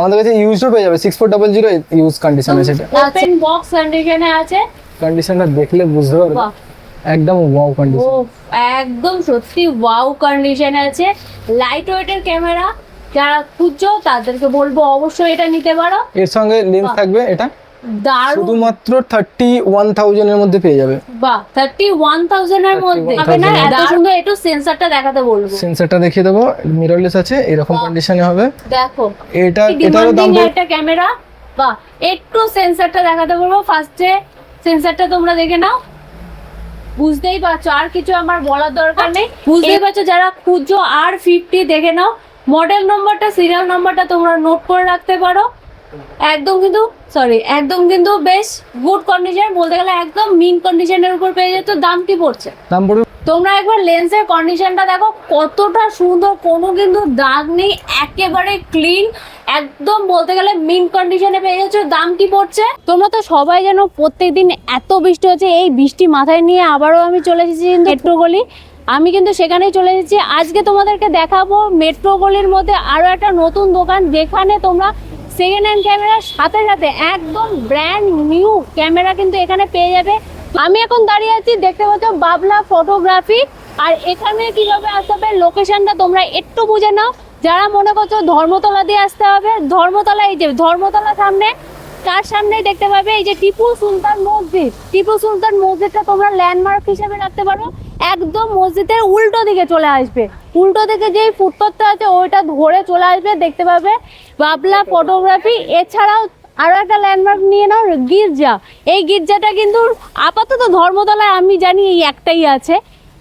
আমাদের কাছে ইউজও পেয়ে যাবে 6400 ইউজ কন্ডিশন আছে, এটা ওপেন বক্স কন্ডিশনে আছে। কন্ডিশনটা দেখলে বুঝতে পারবে বাহ, একদম ওয়াও ও কন্ডিশন। একদম সত্যি ওয়াও কন্ডিশনে আছে। লাইট ওয়েটের ক্যামেরা যারা খুঁজছো তাদেরকে বলবো অবশ্যই এটা নিতে পারো। এর সঙ্গে লেন্স থাকবে, এটা দারুণ, শুধুমাত্র 31000 এর মধ্যে পেয়ে যাবে। বাহ 31000 এর মধ্যে হবে না? এত সুন্দর। একটু সেন্সরটা দেখাতে বলবো। সেন্সরটা দেখিয়ে দেবো, মিররলেস আছে, এরকম কন্ডিশনে হবে। দেখো এটারও দাম একটা ক্যামেরা। বাহ, একটু সেন্সরটা দেখাতে বলবো। ফার্স্টে সেন্সরটা তোমরা দেখে নাও, বুঝতেই পারছো, আর কিছু আমার বলার দরকার নেই। বুঝতেই পারছো যারা খুঁজছো R50 দেখে নাও। মডেল নম্বরটা, সিরিয়াল নাম্বারটা তোমরা নোট করে রাখতে পারো। একদম কিন্তু বেশ গুড কন্ডিশন, বলতে গেলে একদম মিন কন্ডিশনের উপর পেয়ে যেত। দাম কি পড়ছে? দাম পড়বে তোমরা একবার লেন্সের কন্ডিশনটা দেখো কতটা সুন্দর, কোনো কিন্তু দাগ নেই, একেবারে ক্লিন, একদম বলতে গেলে মিন কন্ডিশনে পেয়ে যাচ্ছ। দাম কি পড়ছে? তোমরা তো সবাই জানো প্রত্যেকদিন এত বৃষ্টি হচ্ছে, এই বৃষ্টি মাথায় নিয়ে আবারও আমি চলে এসেছি কিন্তু মেট্রো গলি। আমি কিন্তু সেখানেই চলে এসেছি। আজকে তোমাদেরকে দেখাবো মেট্রো গলির মধ্যে আরো একটা নতুন দোকান, যেখানে তোমরা সেকেন্ড হ্যান্ড ক্যামেরার সাথে সাথে একদম ব্র্যান্ড নিউ ক্যামেরা কিন্তু এখানে পেয়ে যাবে। আমি এখন দাঁড়িয়ে আছি, দেখতে পাচ্ছ বাবলা ফটোগ্রাফি। আর এখানে কিভাবে আসতে হবে লোকেশনটা তোমরা একটু বুঝে নাও। যারা মনে করছো ধর্মতলা দিয়ে আসতে হবে, ধর্মতলা, এই যে ধর্মতলা সামনে, তার সামনেই দেখতে পাবে এই যে টিপু সুলতান মসজিদ। টিপু সুলতান মসজিদটা তোমরা ল্যান্ডমার্ক হিসেবে রাখতে পারো। একদম মসজিদের উল্টো দিকে চলে আসবে, উল্টো দিকে যেই ফুটপাথটা আছে ওইটা ধরে চলে আসবে, দেখতে পাবে বাবলা ফটোগ্রাফি। এছাড়াও আরো একটা ল্যান্ডমার্ক নিয়ে নাও, গির্জা। এই গির্জাটা কিন্তু আপাতত ধর্মতলায় আমি জানি এই একটাই আছে।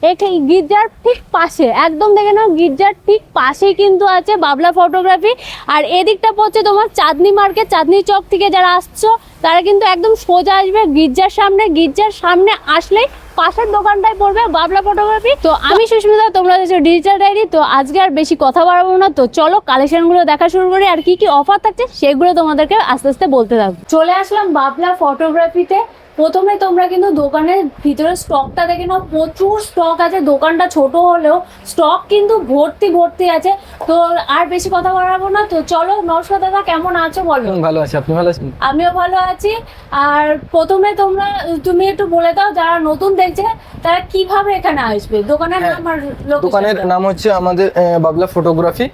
এই গির্জার ঠিক পাশে, একদম দেখে নাও, গির্জার ঠিক পাশেই কিন্তু আছে বাবলা ফটোগ্রাফি। আর এদিকটা পড়ছে তোমার চাঁদনি মার্কেট। চাঁদনি চক থেকে যারা আসছো তারা কিন্তু একদম সোজা আসবে গির্জার সামনে। গির্জার সামনে আসলেই পাশের দোকানটাই পড়বে বাবলা ফটোগ্রাফি। তো আমি সুস্মিতা, তোমরা হচ্ছে ডিজিটাল ডায়েরি। তো আজকে আর বেশি কথা বাড়াবো না, তো চলো কালেকশনগুলো দেখা শুরু করি। আর কি কি অফার থাকছে সেগুলো তোমাদেরকে আস্তে আস্তে বলতে থাকবো। চলে আসলাম বাবলা ফটোগ্রাফিতে। প্রথমে তোমরা কিন্তু দোকানের ভিতরে স্টকটা দেখে নাও, প্রচুর স্টক আছে। দোকানটা ছোট হলেও স্টক কিন্তু ভর্তি আছে। তো আর বেশি কথা বাড়াবো না, তো চলো। নমস্কার দাদা, কেমন আছো বলো? ভালো আছে, আপনি ভালো আছেন? আমিও ভালো আছি। আর প্রথমে তুমি একটু বলে দাও যারা নতুন দেখছে তারা কিভাবে এখানে আসবে। দোকানের নাম আর দোকানের নাম হচ্ছে আমাদের বাবলা ফটোগ্রাফি।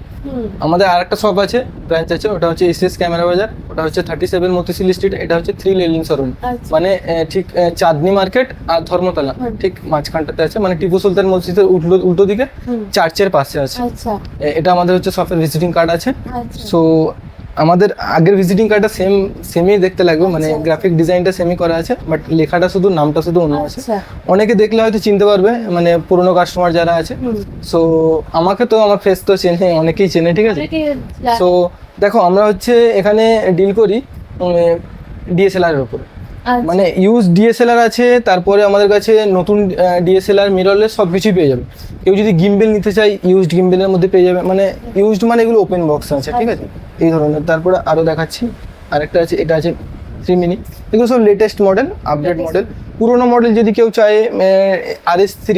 আমাদের আরেকটা শপ আছে, ব্রাঞ্চ আছে, ওটা হচ্ছে এসএস ক্যামেরা বাজার। ওটা হচ্ছে 37 মতিঝিল স্ট্রিট। এটা হচ্ছে 3 লেন শোরুম, মানে ঠিক চাঁদনি মার্কেট আর ধর্মতলা ঠিক মাঝখানটাতে আছে, মানে টিপু সুলতান মসজিদের উল্টো দিকে চার্চের পাশে আছে। এটা আমাদের হচ্ছে শপের ভিজিটিং কার্ড আছে। সো আমাদের আগের ভিজিটিং কার্ডটা সেমই দেখতে লাগবে, মানে গ্রাফিক ডিজাইনটা সেমই করা আছে, বাট লেখাটা শুধু, নামটা শুধু অন্য আছে। অনেকে দেখলে হয়তো চিনতে পারবে, মানে পুরনো কাস্টমার যারা আছে। সো আমাকে তো, আমার ফেস তো চেনে, অনেকেই চেনে, ঠিক আছে। সো দেখো, আমরা হচ্ছে এখানে ডিল করি ডিএসএলআর এর উপরে, মানে ইউজ ডিএসএলআর আছে, তারপরে আমাদের কাছে নতুন ডিএসএলআর, মিররলেস সব কিছুই পেয়ে যাবে। কেউ যদি গিম্বেল নিতে চাই, ইউজড গিম্বেলের মধ্যে পেয়ে যাবে, মানে ইউজড মানে এগুলো ওপেন বক্স আছে, ঠিক আছে, এই ধরনের। তারপরে আরও দেখাচ্ছি, আরেকটা আছে, এটা আছে 3 মিনি। এগুলো সব লেটেস্ট মডেল, আপডেট মডেল। পুরোনো মডেল যদি কেউ চায়, RS3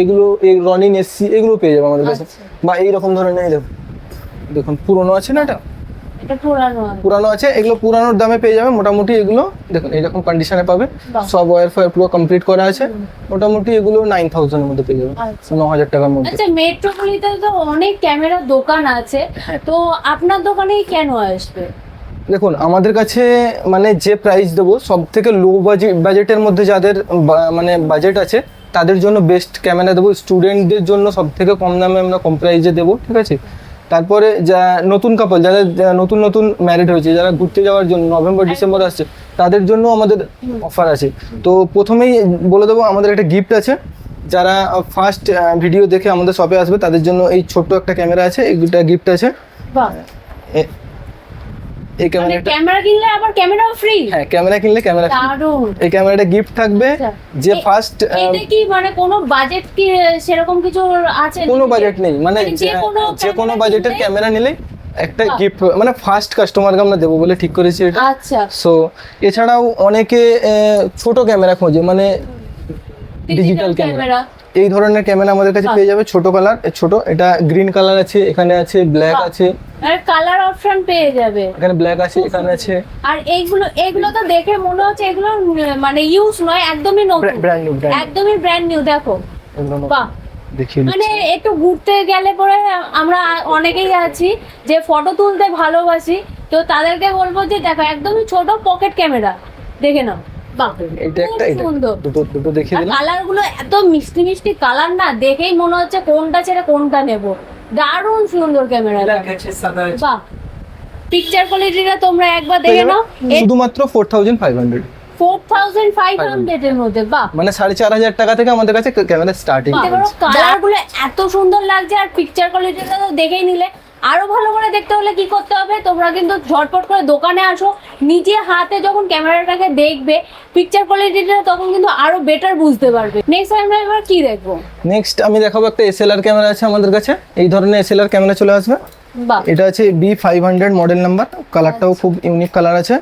এগুলো, রনিন SC এগুলো পেয়ে যাবে আমাদের কাছে। বা এইরকম ধরনের, দেখুন পুরোনো আছে না, এটা পুরানো আছে, এগুলো পুরানোর দামে পেয়ে যাবে মোটামুটি। এগুলো দেখুন এইরকম কন্ডিশনে পাবে, সব ওয়্যার ফায়ার পুরো কমপ্লিট করা আছে। মোটামুটি এগুলো 9000 এর মধ্যে পেয়ে যাবে, 9000 টাকার মধ্যে। আচ্ছা, মেট্রোপলিতে তো অনেক ক্যামেরা দোকান আছে, তো আপনার দোকানেই কেন আসবে? দেখুন, আমাদের কাছে মানে যে প্রাইস দেবো, সব থেকে লো বাজেটের মধ্যে যাদের মানে বাজেট আছে তাদের জন্য বেস্ট ক্যামেরা দেবো। স্টুডেন্টদের জন্য সব থেকে কম দামে আমরা কম প্রাইসে দেবো, ঠিক আছে। তারপরে যা নতুন কাপল, যারা নতুন ম্যারিড হয়েছে, যারা ঘুরতে যাওয়ার জন্য নভেম্বর ডিসেম্বর আসছে, তাদের জন্য আমাদের অফার আছে। তো প্রথমেই বলে দেবো, আমাদের একটা গিফট আছে। যারা ফার্স্ট ভিডিও দেখে আমাদের শপে আসবে তাদের জন্য এই ছোট্ট একটা ক্যামেরা আছে, এইটা গিফট আছে। এই ক্যামেরা কিনলে আবার ক্যামেরাও ফ্রি? হ্যাঁ, ক্যামেরা কিনলে ক্যামেরা ফ্রি। এই ক্যামেরাটা গিফট থাকবে। যে ফার্স্ট, এটা কি মানে কোনো বাজেট কি সেরকম কিছু আছে? কোনো বাজেট নেই, মানে যে কোনো বাজেটের ক্যামেরা নিলে একটা গিফট, মানে ফার্স্ট কাস্টমারকে আমরা দেবো বলে ঠিক করেছি এটা। আচ্ছা। সো এছাড়াও অনেকে ছোট ক্যামেরা খোঁজে, মানে ডিজিটাল ক্যামেরা, এই ধরনের ক্যামেরা আমাদের কাছে পেয়ে যাবে। ছোট কালার, ছোট, এটা গ্রিন কালার আছে, এখানে আছে ব্ল্যাক আছে, আর কালার অপশন পেয়ে যাবে, এখানে ব্ল্যাক আছে, এখানে আছে। আর এগুলো তো দেখে মনে হচ্ছে এগুলো মানে ইউজ নয়, একদমই নতুন, ব্র্যান্ড নিউ, একদমই ব্র্যান্ড নিউ। দেখো বাহ, দেখিয়ে মানে একটু ঘুরতে গেলে পরে আমরা অনেকেই আছি যে ফটো তুলতে ভালোবাসি, তো তাদেরকে বলবো যে দেখো একদমই ছোট পকেট ক্যামেরা, দেখে নাও। বাহ, এটা একটা, এটা সুন্দর। দুটো দেখিয়ে দিলাম। কালার গুলো এত মিষ্টি মিষ্টি কালার না, দেখেই মনে হচ্ছে কোনটা ছেড়ে কোনটা নেব। দারুণ সুন্দর ক্যামেরা। বাহ, পিকচার কোয়ালিটিটা তোমরা একবার দেখে নাও, শুধুমাত্র 4500, 4500 এর মধ্যে। বাহ, মানে 4500 টাকা থেকে আমাদের কাছে ক্যামেরা স্টার্টিং। কালার গুলো এত সুন্দর লাগছে, আর পিকচার কোয়ালিটিটা তো দেখেই নিলে। আরো ভালো করে দেখতে হলে কি করতে হবে, তোমরা কিন্তু ঝটপট করে দোকানে আসো, নিজে হাতে যখন ক্যামেরাটাকে দেখবে পিকচার কোয়ালিটিটা, তখন কিন্তু আরো বেটার বুঝতে পারবে। নেক্সট আমরা এবার কি দেখবো? নেক্সট আমি দেখাবো একটা এসএলআর ক্যামেরা আছে আমাদের কাছে। এই ধরনের এসএলআর ক্যামেরা চলে আসবে। বাহ, এটা আছে B500 মডেল নাম্বার, কালারটাও খুব ইউনিক কালার আছে,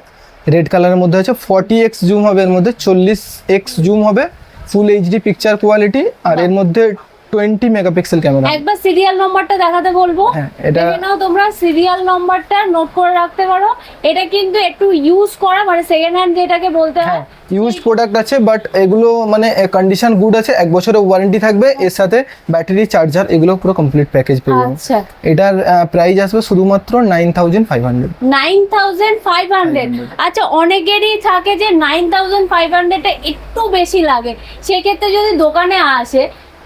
রেড কালারের মধ্যে আছে। 40x জুম হবে এর মধ্যে, 40x জুম হবে, ফুল এইচডি পিকচার কোয়ালিটি, আর এর মধ্যে 20 মেগাপিক্সেল ক্যামেরা। একবার সিরিয়াল নাম্বারটা দেখাতে বলবো। হ্যাঁ, এটা দেখে নাও তোমরা, সিরিয়াল নাম্বারটা নোট করে রাখতে পারো। এটা কিন্তু একটু ইউজ করা, মানে সেকেন্ড হ্যান্ড যেটাকে বলতে হয়, ইউজ প্রোডাক্ট আছে, বাট এগুলো মানে কন্ডিশন গুড আছে, 1 বছরের ওয়ারেন্টি থাকবে, এর সাথে ব্যাটারি, চার্জার, এগুলো পুরো কমপ্লিট প্যাকেজ পেয়ে যাবেন। আচ্ছা, এটার প্রাইস আসবে শুধুমাত্র 9500। 9500। আচ্ছা, অনেকেরই থাকে যে 9500 টা একটু বেশি লাগে, সেক্ষেত্রে যদি দোকানে আসে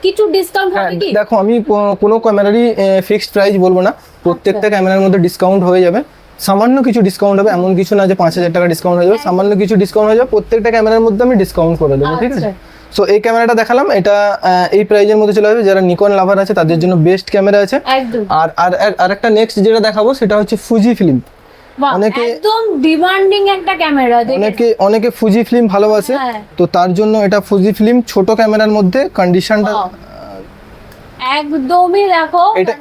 কিছু ডিসকাউন্ট হবে কি? দেখো, আমি কোনো ক্যামেরারই ফিক্সড প্রাইস বলবো না, প্রত্যেকটা ক্যামেরার মধ্যে ডিসকাউন্ট হয়ে যাবে। সামান্য কিছু ডিসকাউন্ট হবে, এমন কিছু না যে 5000 টাকা ডিসকাউন্ট হয়ে যাবে, সামান্য কিছু ডিসকাউন্ট হয়ে যাবে, প্রত্যেকটা ক্যামেরার মধ্যে আমি ডিসকাউন্ট করে দেবো, ঠিক আছে? সো এই ক্যামেরাটা দেখালাম, এটা এই প্রাইজের মধ্যে চলে আসবে। যারা নিকন লাভার আছে তাদের জন্য বেস্ট ক্যামেরা আছে। একদম। আর একটা নেক্সট যেটা দেখাবো সেটা হচ্ছে ফুজি ফিল্ম। অনেকে একদম ডিমান্ডিং একটা ক্যামেরা, অনেকে ফুজি ফিল্ম ভালোবাসে, তো তার জন্য এটা ফুজি ফিল্ম ছোট ক্যামেরার মধ্যে, কন্ডিশনটা একদমই দেখো, এটা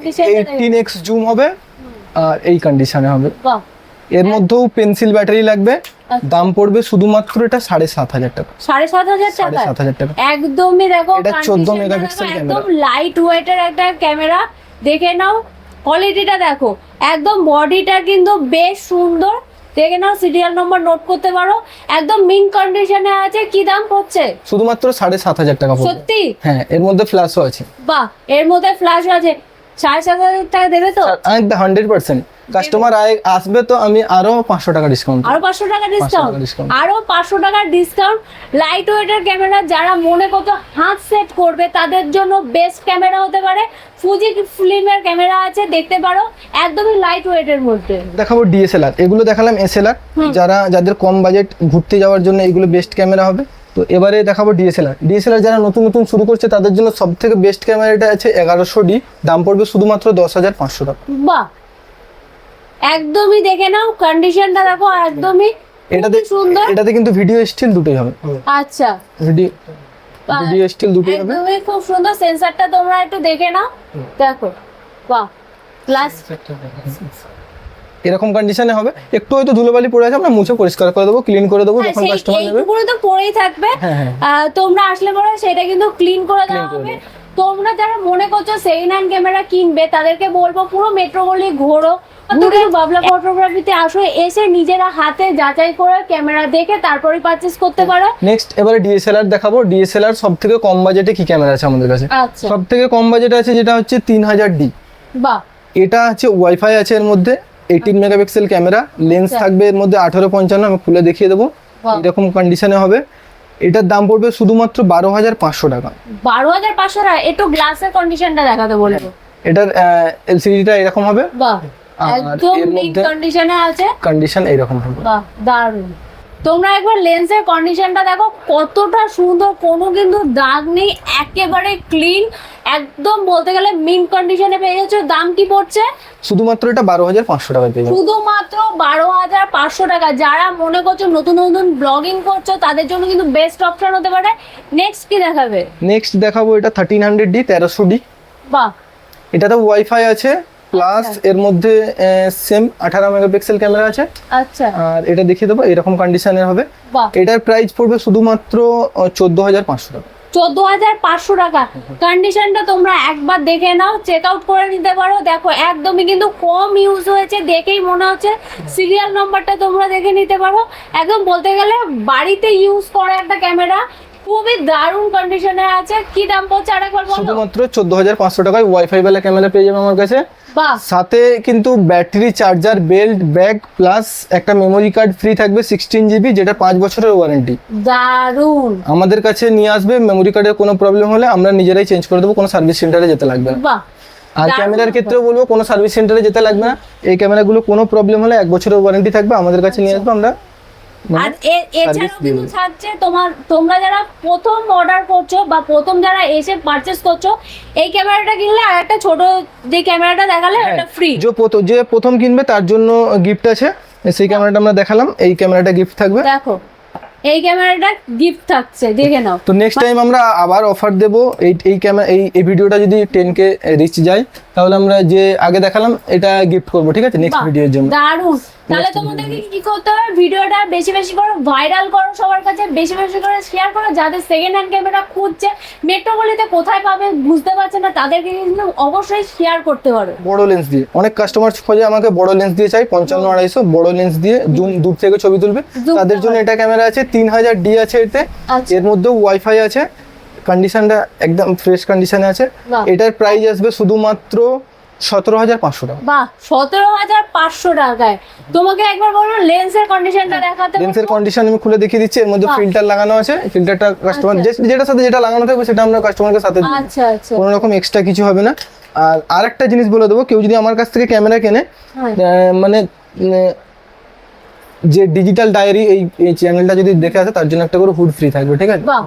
18x জুম হবে, আর এই কন্ডিশনে হবে। এর মধ্যেও পেন্সিল ব্যাটারি লাগবে। দাম পড়বে শুধুমাত্র এটা 7500 টাকা। 7500 টাকা? একদমই দেখো, এটা 14 মেগাপিক্সেল ক্যামেরা, একদম লাইট ওয়েটের একটা ক্যামেরা। দেখে নাও কোয়ালিটিটা, দেখো একদম বডিটা কিন্তু বেশ সুন্দর। দেখে নাও, সিরিয়াল নম্বর নোট করতে পারো, একদম মিন কন্ডিশনে আছে। কি দাম পড়ছে? শুধুমাত্র 7500 টাকা পড়বে। সত্যি? হ্যাঁ, এর মধ্যে ফ্ল্যাশও আছে। বাহ, এর মধ্যে ফ্ল্যাশ আছে। 7500 টাকা দেবে তো? 100%। কাস্টমার আসবে তো আমি আরো 500 টাকা ডিসকাউন্ট, আরো 500 টাকা ডিসকাউন্ট, আরো 500 টাকার ডিসকাউন্ট। লাইট ওয়েটের ক্যামেরা যারা মনে করতো হাত সেট করবে, তাদের জন্য বেস্ট ক্যামেরা হতে পারে। ফুজি ফিল্মের ক্যামেরা আছে, দেখতে পারো, একদমই লাইট ওয়েটের মধ্যে। দেখাবো ডিএসএলআর, এগুলো দেখালাম এসএলআর, যাদের কম বাজেট ঘুরতে যাওয়ার জন্য এগুলো বেস্ট ক্যামেরা হবে। তো এবারে দেখাবো ডিএসএলআর যারা নতুন নতুন শুরু করছে তাদের জন্য সব থেকে বেস্ট ক্যামেরাটা আছে 1100D, দাম পড়বে শুধুমাত্র 10500 টাকা। বাহ, একদমই দেখে নাও, কন্ডিশনটা দেখো, একদমই এটাতে সুন্দর। এটাতে কিন্তু ভিডিও স্টিল দুটোই হবে। আচ্ছা, ভিডিও স্টিল দুটোই হবে, একদমই খুব সুন্দর। সেন্সরটা তোমরা একটু দেখে নাও, দেখো, বাহ, প্লাস এরকম কন্ডিশনে হবে। একটু হয়তো ধুলোবালি পড়ে আছে, আমরা মুছে পরিষ্কার করে দেবো, ক্লিন করে দেবো যখন কাস্টমার নেবে। এইটুকুনি তো পড়েই থাকবে, তোমরা আসলে পরে সেটা কিন্তু ক্লিন করে দেওয়া হবে। তোমরা যারা মনে করছো সেকেন্ড হ্যান্ড ক্যামেরা কিনবে, তাদেরকে বলবো পুরো মেট্রো গলি ঘোরো, বাবলা ফটোগ্রাফিতে আসো, এসে নিজেরা হাতে যাচাই করে ক্যামেরা দেখে তারপরে পারচেজ করতে পারো। নেক্সট এবারে ডিএসএলআর দেখাবো। ডিএসএলআর সব থেকে কম বাজেটে কি ক্যামেরা আছে আমাদের কাছে? আচ্ছা, সব থেকে কম বাজেট আছে যেটা হচ্ছে 3000D। বাহ, এটা আছে ওয়াইফাই আছে এর মধ্যে, 18 মেগাপিক্সেল ক্যামেরা, লেন্স থাকবে এর মধ্যে 1855, আমি খুলে দেখিয়ে দেবো। এরকম কন্ডিশনে হবে। এটার দাম পড়বে শুধুমাত্র 12500 টাকা। 12500 টাকা? একটু গ্লাসের কন্ডিশনটা দেখাতে বলবো। এটার এলসিডিটা এরকম হবে, বাহ, একদম মিড কন্ডিশনে আছে, কন্ডিশন এরকম হবে। বাহ, দারুণ। তোমরা একবার লেন্সের কন্ডিশনটা দেখো, কতটা সুন্দর, কোনো কিন্তু দাগ নেই, একেবারে ক্লিন, একদম বলতে গেলে মিন কন্ডিশনে পেয়ে যাচ্ছ। দাম কি পড়ছে? শুধুমাত্র এটা 12500 টাকা পেয়ে যাবে। শুধুমাত্র 12500 টাকা। যারা মনে করছো নতুন নতুন ব্লগিং করছো, তাদের জন্য কিন্তু বেস্ট অপশন হতে পারে। নেক্সট কি দেখাবে? নেক্সট দেখাবো এটা 1300D 1300D। বাহ, এটাতে ওয়াইফাই আছে, প্লাস এর মধ্যে সেম 18 মেগাপিক্সেল ক্যামেরা আছে। আচ্ছা, আর এটা দেখিয়ে দেবো, এরকম কন্ডিশনের হবে। বাহ, এটার প্রাইস পড়বে শুধুমাত্র 14500 টাকা। 14,500 টাকা। কন্ডিশনটা তোমরা একবার দেখে নাও, চেক আউট করে নিতে পারো। দেখো একদমই কিন্তু কম ইউজ হয়েছে, দেখেই মনে হচ্ছে। সিরিয়াল নাম্বারটা তোমরা দেখে নিতে পারো। একদম বলতে গেলে বাড়িতে ইউজ করা একটা ক্যামেরা, খুবই দারুণ কন্ডিশনে আছে। কি দাম পড়ছে আরেকবার বলো। শুধুমাত্র 14,500 টাকায় ওয়াইফাই वाला ক্যামেরা পেয়ে যাবে আমার কাছে। বাহ, সাথে কিন্তু battery, charger, belt, bag plus একটা মেমোরি কার্ড ফ্রি থাকবে 16 জিবি, যেটা 5 বছরের ওয়ারেন্টি। দারুণ। আমাদের কাছে নিয়ে আসবে, মেমোরি কার্ডের কোনো প্রবলেম হলে আমরা নিজেরাই চেঞ্জ করে দেবো, কোনো সার্ভিস সেন্টারে যেতে লাগবে না। বাহ, আর দারুণ ক্যামেরার ব্যাপার। ক্ষেত্রেও বলবো কোনো সার্ভিস সেন্টারে যেতে লাগবে না। এই ক্যামেরাগুলো কোনো প্রবলেম হলে 1 বছরের ওয়ারেন্টি থাকবে, আমাদের কাছে নিয়ে আসবে, আমরা আর এছাড়াও service দিয়ে কিন্তু দেবো। থাকছে তোমরা যারা প্রথম অর্ডার করছো বা প্রথম যারা এসে পারচেস করছো, এই ক্যামেরাটা কিনলে আর একটা ছোট যে ক্যামেরাটা দেখালে হ্যাঁ, ওটা ফ্রি। যে প্রথম কিনবে তার জন্য গিফট আছে। সেই ক্যামেরাটা আমরা দেখালাম, এই ক্যামেরাটা গিফট থাকবে। দেখো এই ক্যামেরাটা গিফট থাকছে, দেখে নাও। তো নেক্সট টাইম আমরা আবার অফার দেবো। এই ক্যামেরা, এই ভিডিওটা যদি 10K রিচ যায়, তাহলে আমরা যে আগে দেখালাম এটা গিফট করবো, ঠিক আছে, নেক্সট বাহ, ভিডিওর জন্য। দারুণ। তাহলে তোমাদেরকে কি করতে হবে, ভিডিওটা বেশি বেশি করে ভাইরাল করো, সবার কাছে বেশি বেশি করে শেয়ার করো, যাদের সেকেন্ড হ্যান্ড ক্যামেরা খুঁজছে, মেট্রোপলিতে কোথায় পাবে বুঝতে পারছে না, তাদেরকে কিন্তু অবশ্যই শেয়ার করতে পারো। বড় লেন্স দিয়ে অনেক কাস্টমার খোঁজে আমাকে, বড় লেন্স দিয়ে চাই, 55-250 বড় লেন্স দিয়ে জুম দূর থেকে ছবি তুলবে, Zoom তাদের জন্য করা। এটা ক্যামেরা আছে। 3000D আছে এতে, আচ্ছা। এর মধ্যেও ওয়াইফাই আছে, কন্ডিশনটা একদম ফ্রেশ কন্ডিশনে আছে। বাহ। এটার প্রাইস আসবে শুধুমাত্র 17,500 টাকা। বাহ, 17,500 টাকায়। তোমাকে একবার বলো লেন্সের কন্ডিশনটা দেখাতে। লেন্সের কন্ডিশন আমি খুলে দেখিয়ে দিচ্ছি। এর মধ্যে বাহ। ফিল্টার লাগানো আছে, ফিল্টারটা কাস্টমার যেটার সাথে যেটা লাগানো থাকবে সেটা আমরা কাস্টমারের সাথে দিই। আচ্ছা আচ্ছা। কোনো রকম এক্সট্রা কিছু হবে না। আর আরেকটা জিনিস বলে দেবো, কেউ যদি আমার কাছ থেকে ক্যামেরা কেনে, হ্যাঁ। মানে যে ডিজিটাল ডায়েরি এই চ্যানেলটা যদি দেখে আসে, তার জন্য একটা করে হুড ফ্রি থাকবে, ঠিক আছে। বাহ।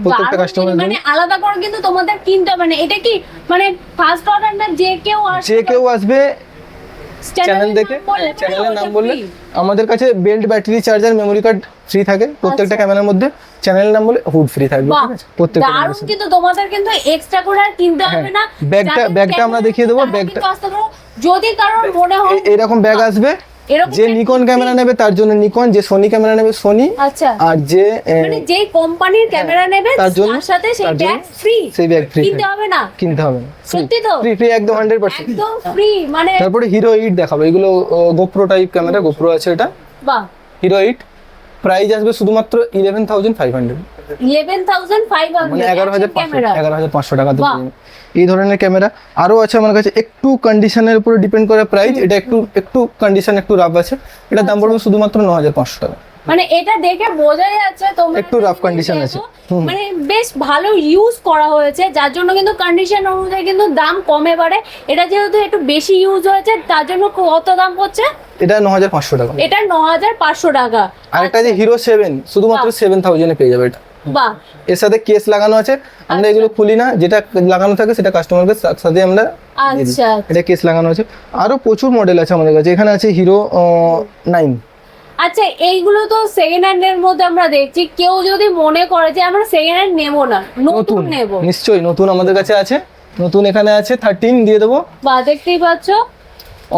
প্রত্যেকটা দারুণ কাস্টমারের জিনিস, জন্য মানে আলাদা করে কিন্তু তোমাদের কিনতে হবে না। এটা কি মানে ফার্স্ট অর্ডার না, যে কেউ আসবে, যে কেউ আসবে চ্যানেল চ্যানেলের দেখে, নাম বললে পরে চ্যানেলের নাম ওটা বললে free। আমাদের কাছে belt, battery, charger, memory card free থাকে প্রত্যেকটা আচ্ছা। ক্যামেরার মধ্যে। চ্যানেলের নাম বলে হুড ফ্রি থাকবে, বাহ, ঠিক আছে, প্রত্যেকটা দারুণ। ক্যামেরার সাথে। কিন্তু তোমাদের কিন্তু এক্সট্রা করে আর কিনতে হবে না। হ্যাঁ, ব্যাগটা আমরা দেখিয়ে দেবো, ব্যাগটা। যদি কারোর মনে হয় এইরকম ব্যাগ আসবে, এরকম যে bag নিকন ক্যামেরা নেবে তার জন্য নিকন, যে সোনি ক্যামেরা নেবে সোনি, আচ্ছা, আর যে মানে যেই কোম্পানির ক্যামেরা নেবে তার জন্য- তার সাথে সেই তার জন্য ব্যাগ ফ্রি, সেই ব্যাগ ফ্রি কিনতে হবে না। কিনতে হবে না। সত্যি তো? ফ্রি ফ্রি একদম 100%। একদম ফ্রি, মানে তারপরে হিরো 8 দেখাবো, এগুলো গোপ্রো টাইপ ক্যামেরা, গোপ্রো আছে এটা, বাহ। হিরো 8 প্রাইস আসবে শুধুমাত্র 11,500, 11,500 মানে 11,500 ক্যামেরা। 11,500 টাকা বাহ। এই ধরনের ক্যামেরা আরো আছে আমার কাছে। একটু কন্ডিশনের উপর ডিপেন্ড করে প্রাইস, এটা একটু কন্ডিশন একটু রাফ আছে, এটার দাম পড়বে শুধুমাত্র 9,500 টাকা। মানে এটা দেখে বোঝা যাচ্ছে তোমরা একটু rough condition আছে। মানে বেশ ভালো ইউজ করা হয়েছে, যার জন্য কিন্তু কন্ডিশন অনুযায়ী কিন্তু দাম কমে বাড়ে। এটা যেহেতু একটু বেশি ইউজ হয়েছে, তার জন্য কত দাম পড়ছে? এটা 9,500 টাকা। এটা 9,500 টাকা। আরেকটা যে হিরো 7 শুধুমাত্র 7,000 এ পেয়ে যাবে এটা। বাহ, এর সাথে কেস লাগানো আছে, আমরা আচ্ছা। এগুলো খুলি না, যেটা লাগানো থাকে সেটা কাস্টমারকে সাথে আমরা দিয়ে দিই। আচ্ছা এটা কেস লাগানো আছে। আরো প্রচুর মডেল আছে আমাদের কাছে। এখানে আছে হিরো 9। আচ্ছা, এইগুলো তো সেকেন্ড হ্যান্ড এর মধ্যে আমরা দেখছি। কেউ যদি মনে করে যে আমরা সেকেন্ড হ্যান্ড নেবো না, নতুন নেব, নিশ্চয়ই নতুন আমাদের কাছে আছে। নতুন এখানে আছে 13 দিয়ে দেবো। বা দেখতেই পাচ্ছ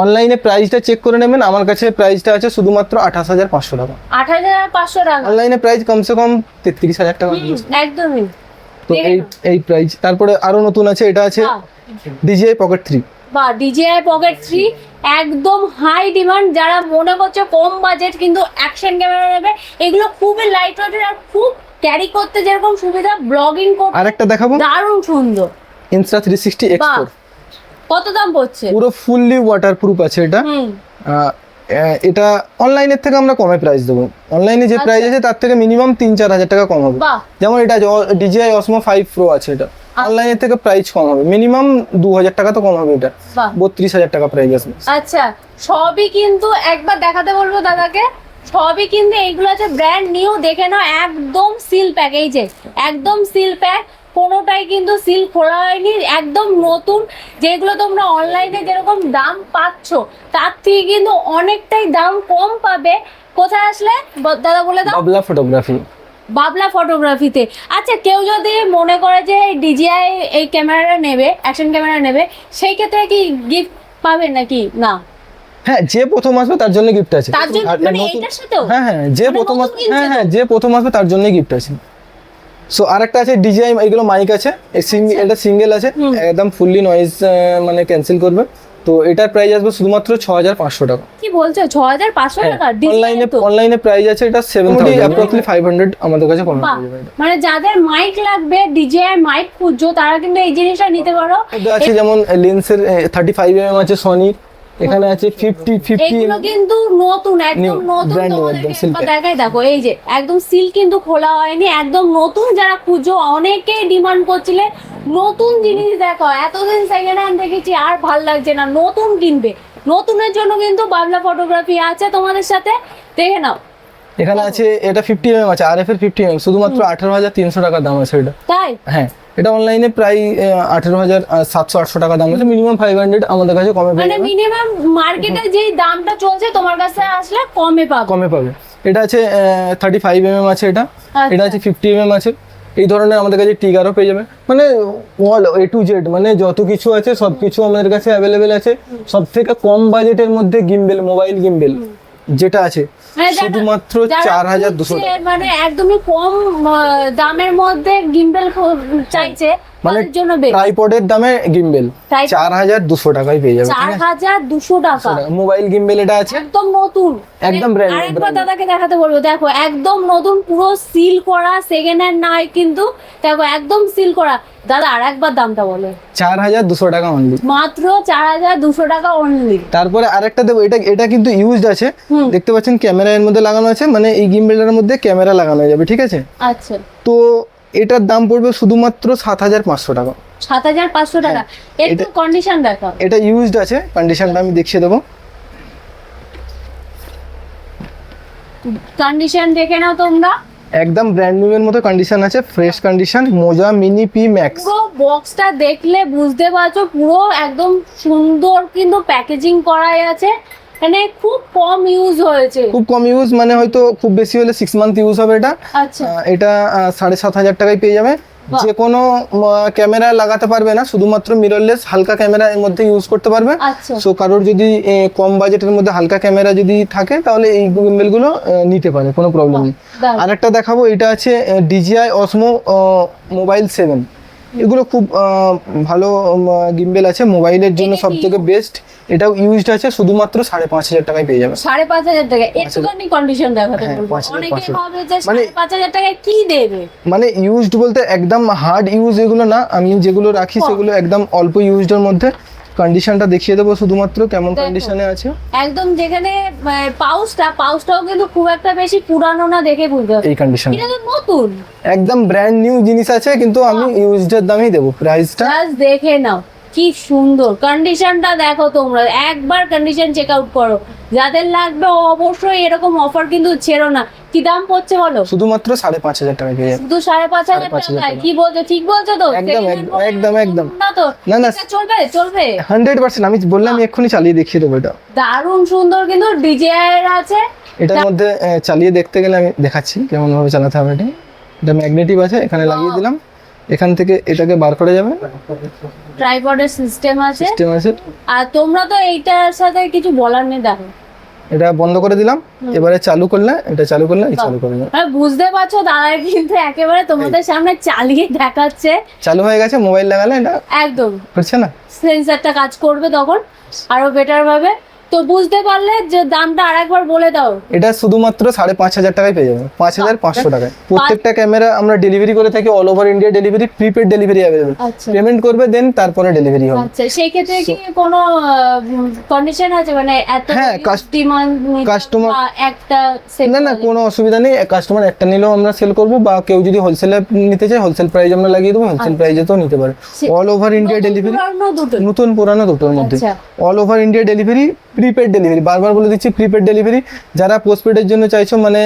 অনলাইনে প্রাইসটা চেক করে নেবেন, আমার কাছে প্রাইসটা আছে শুধুমাত্র 28,500 টাকা। 8,500 টাকা। অনলাইনে প্রাইস কমসে কম 33,000 টাকা। একদমই। তো এই প্রাইস। তারপরে আরো নতুন আছে, এটা আছে DJI Pocket 3। বা DJI Pocket 3 একদম হাই ডিমান্ড। যারা মনে করছে কম বাজেট কিন্তু অ্যাকশন ক্যামেরা নেবে, এগুলো খুবই লাইট ওয়েটের আর খুব ক্যারি করতে যেরকম সুবিধা, ব্লগিং করতে আরেকটা দেখাবো, দারুণ সুন্দর। Insta360 X4। কত দাম পড়ছে? পুরো ফুললি ওয়াটারপ্রুফ আছে এটা। এটা অনলাইনের থেকে আমরা কমে প্রাইস দেবো। অনলাইনে যে প্রাইস আছে তার থেকে মিনিমাম 3-4 হাজার টাকা কম হবে। বাহ, যেমন এটা DJI Osmo 5 Pro আছে, এটা অনলাইনের থেকে প্রাইস কম হবে, মিনিমাম 2,000 টাকা তো কম হবে। এটা বাহ। 32,000 টাকা প্রাইস আসবে। আচ্ছা, সবই কিন্তু একবার দেখাতে বলবো দাদাকে। সবই কিন্তু এইগুলো আছে ব্র্যান্ড নিউ, দেখে নাও। একদম সিল প্যাক, এই যে একদম সিল প্যাক, কোনোটাই কিন্তু সিল খোলা হয়নি, একদম নতুন। যেগুলো তোমরা অনলাইনে যেরকম দাম পাচ্ছ তার থেকে কিন্তু অনেকটাই দাম কম পাবে। কোথায় আসলে দাদা বলে দাও? বাবলা ফটোগ্রাফি। বাবলা ফটোগ্রাফিতে। আচ্ছা, কেউ যদি মনে করে যে DJI এই ক্যামেরাটা নেবে, অ্যাকশন ক্যামেরা নেবে, সেই ক্ষেত্রে কি গিফট পাবে নাকি? না, হ্যাঁ, যে প্রথম আসবে তার জন্য গিফট আছে। তার জন্য আর মানে নতুন- এইটার সাথেও? হ্যাঁ, যে মানে প্রথম নতুন আসবে, কিনছে তো? যে প্রথম আসবে তার জন্যই গিফট আছে। সো আরেকটা আছে ডিজিআই, এগুলো মাইক আছে, এটা সিঙ্গেল আছে, একদম ফুললি নয়েজ মানে ক্যান্সেল করবে। তো এটার প্রাইস আসবে শুধুমাত্র 6500 টাকা। কি বলছো 6500 টাকা? অনলাইনে প্রাইস আছে এটা 7000, অ্যাপ্রক্সিমেটলি 500 আমাদের কাছে কমে বাহ, যাবে এটা। মানে যাদের মাইক লাগবে, ডিজে মাইক খুঁজছো, তারা কিন্তু এই জিনিসটা নিতে পারো। এটা আছে যেমন লেন্সের 35 mm আছে সনির, এখানে আছে 50 এগুলো কিন্তু নতুন, একদম নতুন। brand new, একদম silk। দেখাই দেখো, এই যে একদম সিল কিন্তু খোলা হয়নি, একদম নতুন। যারা খুঁজো, অনেকেই ডিমান্ড করছিলে নতুন জিনিস, দেখো এতদিন সেকেন্ড হ্যান্ড দেখেছি আর ভাল লাগছে না, নতুন কিনবে। নতুনের জন্য কিন্তু বাবলা ফটোগ্রাফি আছে তোমাদের সাথে, দেখে নাও। এখানে আছে এটা 50 mm আছে, আরএফ এর 50 mm, শুধুমাত্র 18300 টাকা দাম আছে এটা। তাই? হ্যাঁ, এটা অনলাইনে প্রায় 18700-800 টাকা দাম আছে, মিনিমাম 500 আমাদের কাছে কমে মানে পাবে। মিনিমাম মার্কেটে যেই দামটা চলছে তোমার কাছে আসলে কমে পাবে। এটা আছে 35 mm আছে এটা, আচ্ছা। এটা আছে 50 mm আছে। এই ধরনের আমাদের কাছে টিগারও পেয়ে যাবে, মানে অল A to Z, মানে যত কিছু আছে সব কিছু আমাদের কাছে অ্যাভেলেবেল আছে। সব থেকে কম বাজেটের মধ্যে গিম্বেল, মোবাইল গিম্বেল যেটা আছে মানে শুধুমাত্র যারা 4200 খুঁজছে, টাকা। মানে একদমই কম দামের মধ্যে গিম্বেল চাইছে, মানে তাদের জন্য বেশ। ট্রাইপডের দামে গিম্বেল 4200 টাকায় পেয়ে যাবে, ঠিক আছে? 4200 টাকা মোবাইল গিম্বেল এটা আছে একদম নতুন, একদম brand new, আরেকবার দাদাকে দেখাতে বলবো, দেখো একদম নতুন, পুরো সিল করা, সেকেন্ড হ্যান্ড নয় কিন্তু, দেখো একদম সিল করা। দাদা আরেকবার দামটা বলো। 4200 টাকা অনলি, মাত্র 4200 টাকা অনলি। তারপরে আরেকটা দেবো, এটা কিন্তু ইউজড আছে, দেখতে পাচ্ছেন ক্যামেরা এর মধ্যে লাগানো আছে, মানে এই গিম্বেলের মধ্যে ক্যামেরা লাগানো যাবে, ঠিক আছে? আচ্ছা, তো এটার দাম পড়বে শুধুমাত্র 7500 টাকা। 7500 টাকা। একটু কন্ডিশন দেখাও। এটা ইউজড আছে, কন্ডিশনটা আমি দেখিয়ে দেবো। কন্ডিশন দেখে নাও তোমরা, একদম ব্র্যান্ড নিউ এর মতো কন্ডিশন আছে, ফ্রেশ কন্ডিশন। মোজা মিনি পি ম্যাক্স, পুরো বক্সটা দেখলে বুঝতে পারছো, পুরো একদম সুন্দর কিন্তু প্যাকেজিং করাই আছে, মানে খুব কম ইউজ হয়েছে। খুব কম ইউজ, মানে হয়তো খুব বেশি হলে 6 মান্থ ইউজ হবে এটা। আচ্ছা, এটা 7500 টাকায় পেয়ে যাবে। বাহ। যে কোনো ক্যামেরা লাগাতে পারবে না, শুধুমাত্র মিররলেস হালকা ক্যামেরা এর মধ্যে ইউজ করতে পারবে। আচ্ছা, সো কারোর যদি কম বাজেটের মধ্যে হালকা ক্যামেরা যদি থাকে, তাহলে এই গিম্বেল গুলো নিতে পারে, কোনো প্রবলেম নেই। দারুণ। আরেকটা দেখাবো, এটা আছে DJI Osmo মোবাইল 7। এগুলো খুব ভালো গিম্বেল আছে, মোবাইলের জন্য এটা সব থেকে বেস্ট। এটাও ইউজড আছে, শুধুমাত্র 5500 টাকায় পেয়ে যাবে। 5500 টাকা। একটুখানি কন্ডিশন দেখাতে হ্যাঁ, বলবো। 5500 অনেকে ভাবে যে মানে 5500 টাকায় কি দেবে। মানে ইউজড বলতে একদম হার্ড ইউজ এগুলো না, আমি যেগুলো রাখি সেগুলো একদম অল্প ইউজডের মধ্যে। কন্ডিশনটা দেখিয়ে দেবো শুধুমাত্র কেমন দেখো। কন্ডিশনে আছে। একদম যেখানে পাউচটাও কিন্তু খুব একটা বেশি পুরানো না, দেখে বুঝতে পারছো। এই কন্ডিশন এটা তো নতুন, একদম ব্র্যান্ড নিউ জিনিস আছে, কিন্তু আমি ইউজডের দামই দেবো প্রাইসটা। জাস্ট দেখে নাও কি সুন্দর কন্ডিশনটা, দেখো তোমরা একবার কন্ডিশন চেক আউট করো। যাদের লাগবে অবশ্যই এরকম অফার কিন্তু ছেড়ো না। কি দাম পড়ছে বলো? শুধুমাত্র 5500 টাকায় পেয়ে যাবে। শুধু 5500 টাকায়? কি বলছো, ঠিক বলছো তো? একদম, Second hand একদম, বলে একদম। না তো? না, না। এটা চলবে 100% আমি বললাম, আমি এক্ষুনি চালিয়ে দেখিয়ে দেবো এটা। দারুণ সুন্দর কিন্তু DJI এর আছে। এটার মধ্যে চালিয়ে দেখতে গেলে আমি দেখাচ্ছি কেমন ভাবে চালাতে হবে। এটা ম্যাগনেটিভ আছে, এখানে লাগিয়ে দিলাম, এখান থেকে এটাকে বার করে যাবে, ট্রাইপডের সিস্টেম আছে। সিস্টেম আছে। আর তোমরা তো এইটার সাথে কিছু বলার নেই, দেখো এটা বন্ধ করে দিলাম, এবারে চালু করলে এটা চালু করলে এই চালু করে যাবে। বুঝতে পারছো, দাদা কিন্তু একেবারে তোমাদের সামনে চালিয়ে দেখাচ্ছে। চালু হয়ে গেছে, মোবাইল লাগালে এটা একদম হচ্ছে না, সেন্সরটা কাজ করবে তখন আরো বেটার ভাবে। তো বুঝতে পারলে যে দামটা আরেকবার বলে দাও। এটা শুধুমাত্র 5500 টাকায় পেয়ে যাবে, 5500 টাকায়। প্রত্যেকটা ক্যামেরা আমরা ডেলিভারি করে থাকি, all over India delivery, prepaid delivery available. আচ্ছা, পেমেন্ট করবে দেন তারপরে ডেলিভারি হবে। আচ্ছা, সেই ক্ষেত্রে কি কোনো কন্ডিশন আছে, মানে এত হ্যাঁ, ডিমান্ড customer- একটা set না, বলে? কোনো অসুবিধা নেই। কাস্টমার একটা নিলেও আমরা সেল করব, বা কেউ যদি হোলসেলে নিতে চায় হোলসেল প্রাইস আমরা লাগিয়ে দেবো, হোলসেল প্রাইসে তো নিতে পারে। অল ওভার ইন্ডিয়া নতুন ডেলিভারি, পুরানো দুটো? নতুন পুরানো দুটোর মধ্যে। আচ্ছা। All over India delivery, prepaid delivery, বারবার বলে দিচ্ছি প্রিপেড ডেলিভারি। যারা পোস্টপেডের জন্য চাইছো, মানে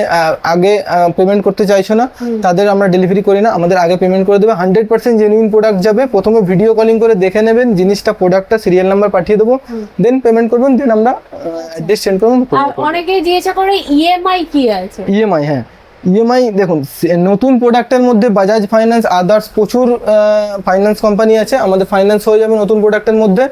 আগে পেমেন্ট করতে চাইছো না, তাদের আমরা ডেলিভারি করি না, আমাদের আগে পেমেন্ট করে দেবে। 100% জেনুইন প্রোডাক্ট যাবে, প্রথমে ভিডিও কলিং করে দেখে নেবেন জিনিসটা, প্রোডাক্টটা, সিরিয়াল নাম্বার পাঠিয়ে দেবো, দেন পেমেন্ট করবেন, দেন আমরা অ্যাড্রেস সেন্ড করবো। আর অনেকেই জিজ্ঞাসা করে ইএমআই কি আছে? ইএমআই, হ্যাঁ ইএমআই দেখুন, নতুন প্রোডাক্টের মধ্যে বাজাজ ফাইন্যান্স, আদার্স প্রচুর ফাইন্যান্স কোম্পানি আছে, আমাদের ফাইন্যান্স হয়ে যাবে নতুন প্রোডাক্টের মধ্যে।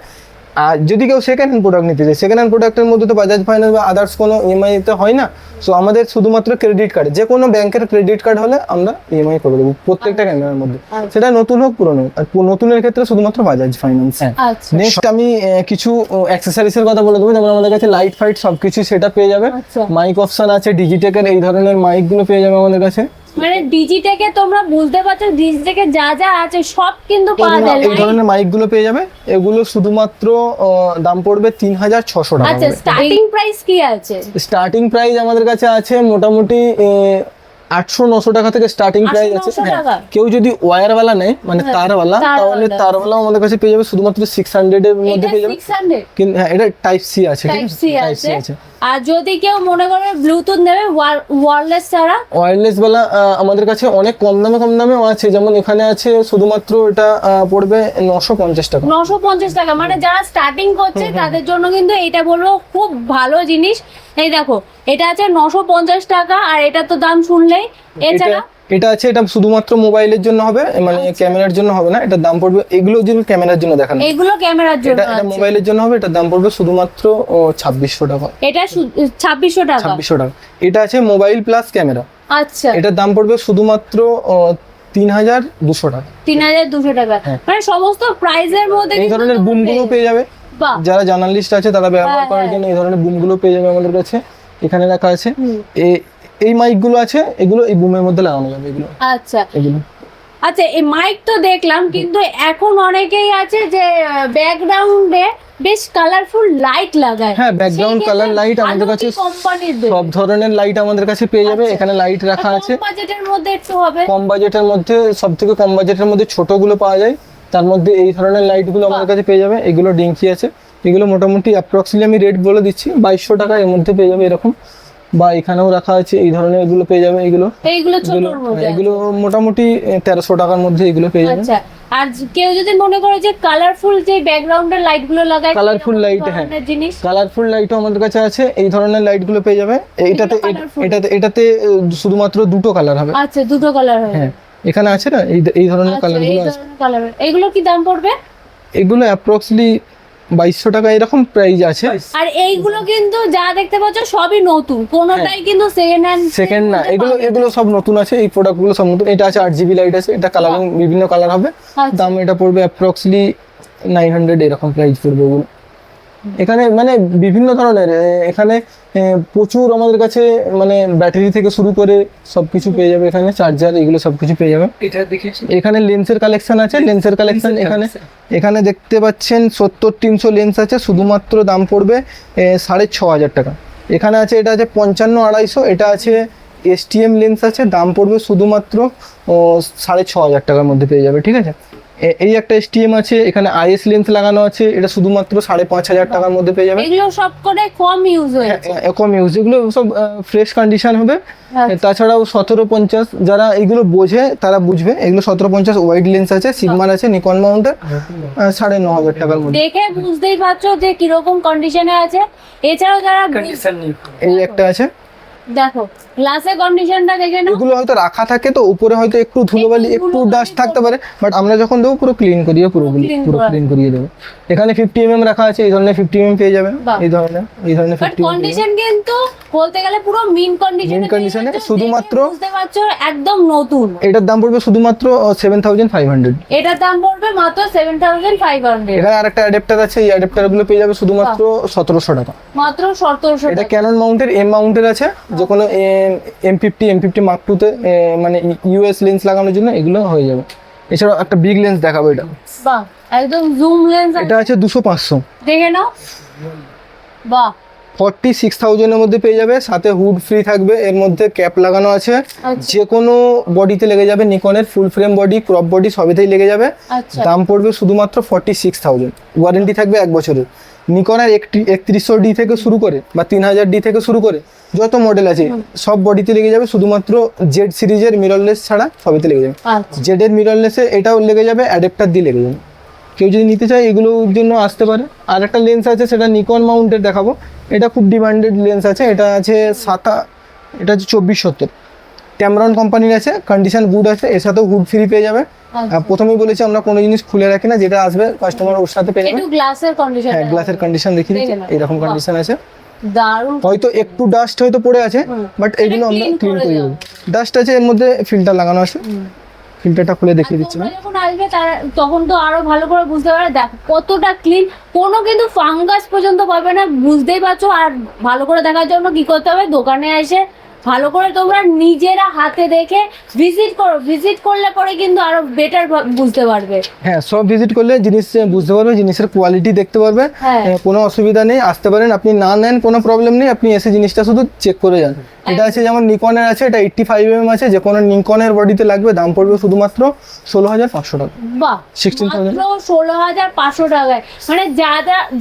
আর যদি কেউ সেকেন্ড হ্যান্ড প্রোডাক্ট নিতে চায়, সেকেন্ড হ্যান্ড প্রোডাক্টের মধ্যে তো বাজাজ ফাইন্যান্স বা আদার্স কোনো ইএমআই তে হয় না। সো আমাদের শুধুমাত্র ক্রেডিট কার্ড, যে কোনো ব্যাংকের ক্রেডিট কার্ড হলে আমরা ইএমআই করে দেবো প্রত্যেকটা ক্যামেরার মধ্যে, সেটা নতুন হোক পুরনো হোক। আর নতুনের ক্ষেত্রে শুধুমাত্র বাজাজ ফাইন্যান্স। আচ্ছা নেক্সট আমি কিছু অ্যাক্সেসরিজের কথা বলে দেবো, যেমন আমাদের কাছে লাইট ফাইট সবকিছু সেটা পেয়ে যাবে। আচ্ছা। মাইক অপশন আছে, ডিজিটেকের এই ধরনের মাইকগুলো পেয়ে যাবে আমাদের কাছে। মানে ডিজিটেকে তোমরা বুঝতে পারছো, ডিজিটেকে যা যা আছে সব কিন্তু পাওয়া যায়। এই ধরনের মাইকগুলো পেয়ে যাবে, এগুলো শুধুমাত্র দাম পড়বে 3600 টাকা। আচ্ছা স্টার্টিং প্রাইস কি আছে? স্টার্টিং প্রাইস আমাদের কাছে আছে মোটামুটি 800-900 টাকা থেকে স্টার্টিং প্রাইস আছে। 800-900 টাকা? কেউ যদি ওয়্যারওয়ালা নেয় মানে তারওয়ালা, তাহলে তারওয়ালা আমাদের কাছে পেয়ে যাবে শুধুমাত্র 600 এর মধ্যে এটা পেয়ে যাবে। 600? কিন্তু হ্যাঁ, এটা টাইপ সি আছে, ঠিক টাইপ আছে, সি টাইপ সি আছে। আছে। আর যদি কেউ মনে করে ব্লুটুথ নেবে ওয়্যারলেস ছাড়া? ওয়্যারলেস বেলা আমাদের কাছে অনেক কম দামেও আছে, যেমন এখানে আছে শুধুমাত্র এটা পড়বে 950 টাকা। 950 টাকা, মানে যারা স্টার্টিং করছে তাদের জন্য কিন্তু এটা বলবো খুব ভালো জিনিস। এই দেখো এটা আছে 950 টাকা, আর এটা তো দাম শুনলেই। এছাড়া এটা আছে, এটা শুধুমাত্র মোবাইলের জন্য হবে, মানে ক্যামেরার জন্য হবে না। এটার দাম পড়বে, এগুলো যেগুলো ক্যামেরার জন্য দেখানো, এগুলো ক্যামেরার জন্য এটা আছে। মোবাইলের জন্য হবে, এটার দাম পড়বে শুধুমাত্র 2600 টাকা। এটা 2600 টাকা। 2600 টাকা। এটা আছে মোবাইল প্লাস ক্যামেরা, আচ্ছা এটার দাম পড়বে শুধুমাত্র 3200 টাকা। 3200 টাকা, মানে সমস্ত প্রাইজের মধ্যে এই কিন্তু ধরনের তোমরা বুমগুলো পেয়ে যাবে, বাহ। যারা জার্নালিস্ট আছে তারা ব্যবহার করার জন্য এই ধরনের বুমগুলো পেয়ে যাবে আমাদের কাছে। এখানে রাখা আছে এই মাইকগুলো আছে, এগুলো এই বুমের মধ্যে লাগানো যাবে এগুলো। আচ্ছা এগুলো আচ্ছা, এই মাইক তো দেখলাম, কিন্তু এখন অনেকেই আছে যে ব্যাকগ্রাউন্ডে বেশ কালারফুল লাইট লাগায়। হ্যাঁ, ব্যাকগ্রাউন্ড কালার লাইট আমাদের কাছে কোম্পানির সব ধরনের লাইট আমাদের কাছে পেয়ে যাবে। এখানে লাইট রাখা আছে বাজেটের মধ্যে একটু হবে। কম বাজেটের মধ্যে, সব থেকে কম বাজেটের মধ্যে ছোটগুলো পাওয়া যায়, তার মধ্যে এই ধরনের লাইটগুলো আমাদের কাছে পেয়ে যাবে। এগুলো ডিঙ্কি আছে, এগুলো মোটামুটি অ্যাপ্রক্সিমেটলি আমি রেট বলে দিচ্ছি 2200 টাকা এর মধ্যে পেয়ে যাবে এরকম। বা এখানেও রাখা আছে এই ধরনের, এগুলো পেয়ে যাবে। এগুলো ছোটর মধ্যে এগুলো মোটামুটি 1300 টাকার মধ্যে এগুলো পেয়ে যাবে। আচ্ছা, আর কেউ যদি মনে করে যে কালারফুল যে ব্যাকগ্রাউন্ডের লাইট গুলো লাগায়, কালারফুল লাইট, হ্যাঁ জিনিস কালারফুল লাইটও আমাদের কাছে আছে, এই ধরনের লাইটগুলো পেয়ে যাবে। এটাতে শুধুমাত্র দুটো কালার হবে। আচ্ছা, দুটো কালার হবে। হ্যাঁ, এখানে আছে না এই ধরনের কালারগুলো আছে। এগুলো কি দাম পড়বে? এগুলো অ্যাপ্রক্সলি 2200 টাকা এরকম প্রাইস আছে। আর এইগুলো কিন্তু যা দেখতে পাচ্ছ সবই নতুন, কোনোটাই কিন্তু সেকেন্ড না, এগুলো সব নতুন আছে, এই প্রোডাক্টগুলো সব নতুন। এটা আছে 8GB লাইট আছে, এটা কালারিং বিভিন্ন কালার হবে। দাম এটা পড়বে অ্যাপ্রক্সলি 900 এরকম প্রাইস পড়বে ওগুলো। এখানে মানে বিভিন্ন ধরনের, এখানে প্রচুর আমাদের কাছে মানে ব্যাটারি থেকে শুরু করে সবকিছু পেয়ে যাবে। এখানে চার্জার এগুলো সবকিছু পেয়ে যাবে। এখানে লেন্সের কালেকশন আছে, লেন্সের কালেকশন এখানে দেখতে পাচ্ছেন 70-300 লেন্স আছে, শুধুমাত্র দাম পড়বে 6500 টাকা। এখানে আছে, এটা আছে 55-250, এটা আছে STM লেন্স আছে, দাম পড়বে শুধুমাত্র 6500 টাকার মধ্যে পেয়ে যাবে, ঠিক আছে। এই একটা STM আছে, এখানে IS লেন্স লাগানো আছে, এটা শুধুমাত্র 5500 টাকার মধ্যে পেয়ে যাবে। এগুলো সব করে কম ইউজ হয়েছে, কম ইউজ, এগুলো সব ফ্রেশ কন্ডিশন হবে। তাছাড়াও 1750 যারা এগুলো বোঝে তারা বুঝবে, এগুলো 1750 ওয়াইড লেন্স আছে, সিগমার আছে, নিকন মাউন্টের, 9500 টাকার মধ্যে। দেখে বুঝতেই পারছো যে কিরকম কন্ডিশনে আছে। এছাড়াও যারা এই একটা আছে, দেখো গ্লাসের কন্ডিশনটা দেখে নাও। এগুলো হয়তো রাখা থাকে তো উপরে হয়তো একটু ধুলোবালি একটু ডাস্ট থাকতে পারে, বাট আমরা যখন দেবো পুরো ক্লিন করিয়ে পুরো ক্লিন করিয়ে দেবো। এখানে 50mm রাখা আছে, এই ধরনের 50mm পেয়ে যাবে। এই ধরনের 50mm কন্ডিশন কিন্তু বলতে গেলে পুরো মিন কন্ডিশনে, শুধুমাত্র বুঝতে পারছো একদম নতুন। এটার দাম পড়বে শুধুমাত্র 7500। এটার দাম পড়বে মাত্র 7500। এখানে আরেকটা অ্যাডাপ্টার আছে, এই অ্যাডাপ্টার গুলো পেয়ে যাবে শুধুমাত্র 1700 টাকা। মাত্র 1700 এটা টাকা। ক্যানন মাউন্টের M মাউন্টের আছে, যে কোনো M50 Mark II তে মানে US লেন্স লাগানোর জন্য এগুলো হয়ে যাবে। এছাড়াও একটা বিগ লেন্স দেখাবো, এটা বাহ, একদম জুম লেন্স। এটা আছে 200-500, দেখে নাও। বাহ, 46,000 এর মধ্যে পেয়ে যাবে, সাথে হুড ফ্রি থাকবে, এর মধ্যে ক্যাপ লাগানো আছে, যে কোনো বডিতে লেগে যাবে, নিকনের full frame body, crop body সবেতেই লেগে যাবে। দাম পড়বে শুধুমাত্র 46,000, ওয়ারেন্টি থাকবে 1 বছরের। নিকনের 3100D থেকে শুরু করে বা 3000D থেকে শুরু করে যত মডেল আছে সব বডিতে লেগে যাবে, শুধুমাত্র জেড সিরিজের মিররলেস ছাড়া সবেতে লেগে যাবে। জেডের মিররলেসে এটাও লেগে যাবে, অ্যাডাপ্টার দিয়ে লেগে যাবে। কেউ যদি নিতে চায় এগুলোর জন্য আসতে পারে। আর একটা লেন্স আছে, সেটা নিকন মাউন্টের দেখাবো, এটা খুব ডিমান্ডেড লেন্স আছে, এটা আছে এটা আছে 2470। ট্যামরন কোম্পানির আছে, কন্ডিশন গুড আছে, এর সাথেও হুড ফ্রি পেয়ে যাবে। আর প্রথমেই বলেছি আমরা কোনো জিনিস খুলে রাখি না, যেটা আসবে কাস্টমার ওর সাথে পেয়ে যাবে। একটু গ্লাসের কন্ডিশন, হ্যাঁ গ্লাসের কন্ডিশন দেখিয়ে দিচ্ছি, এরকম কন্ডিশন আছে। দারুণ। হয়তো একটু ডাস্ট হয়তো পড়ে আছে, বাট এগুলো আমরা ক্লিন করে দেবো। ডাস্ট আছে, এর মধ্যে ফিল্টার লাগানো আছে, ফিল্টারটা খুলে দেখিয়ে দিচ্ছি। তোমরা যখন আসবে তখন তো আরো ভালো করে বুঝতে পারবে, দেখো কতটা ক্লিন, কোনো কিন্তু ফাঙ্গাস পর্যন্ত পাবে না, বুঝতেই পারছো। আর ভালো করে দেখার জন্য কি করতে হবে, দোকানে এসে ভালো করে তোমরা নিজেরা হাতে দেখে ভিজিট করো, ভিজিট করলে পরে কিন্তু আরো বেটার বুঝতে পারবে। হ্যাঁ সব ভিজিট করলে জিনিস বুঝতে পারবে, জিনিসের কোয়ালিটি দেখতে পারবে। হ্যাঁ। কোনো অসুবিধা নেই, আসতে পারেন, আপনি না নেন কোনো প্রবলেম নেই, আপনি এসে জিনিসটা শুধু চেক করে যান। এটা আছে যেমন নিকনের আছে, এটা 85mm আছে, যে কোনো নিকনের বডিতে লাগবে, দাম পড়বে শুধুমাত্র 16,500 টাকা। বাহ, 16,000 মাত্র 16,500 টাকায়। মানে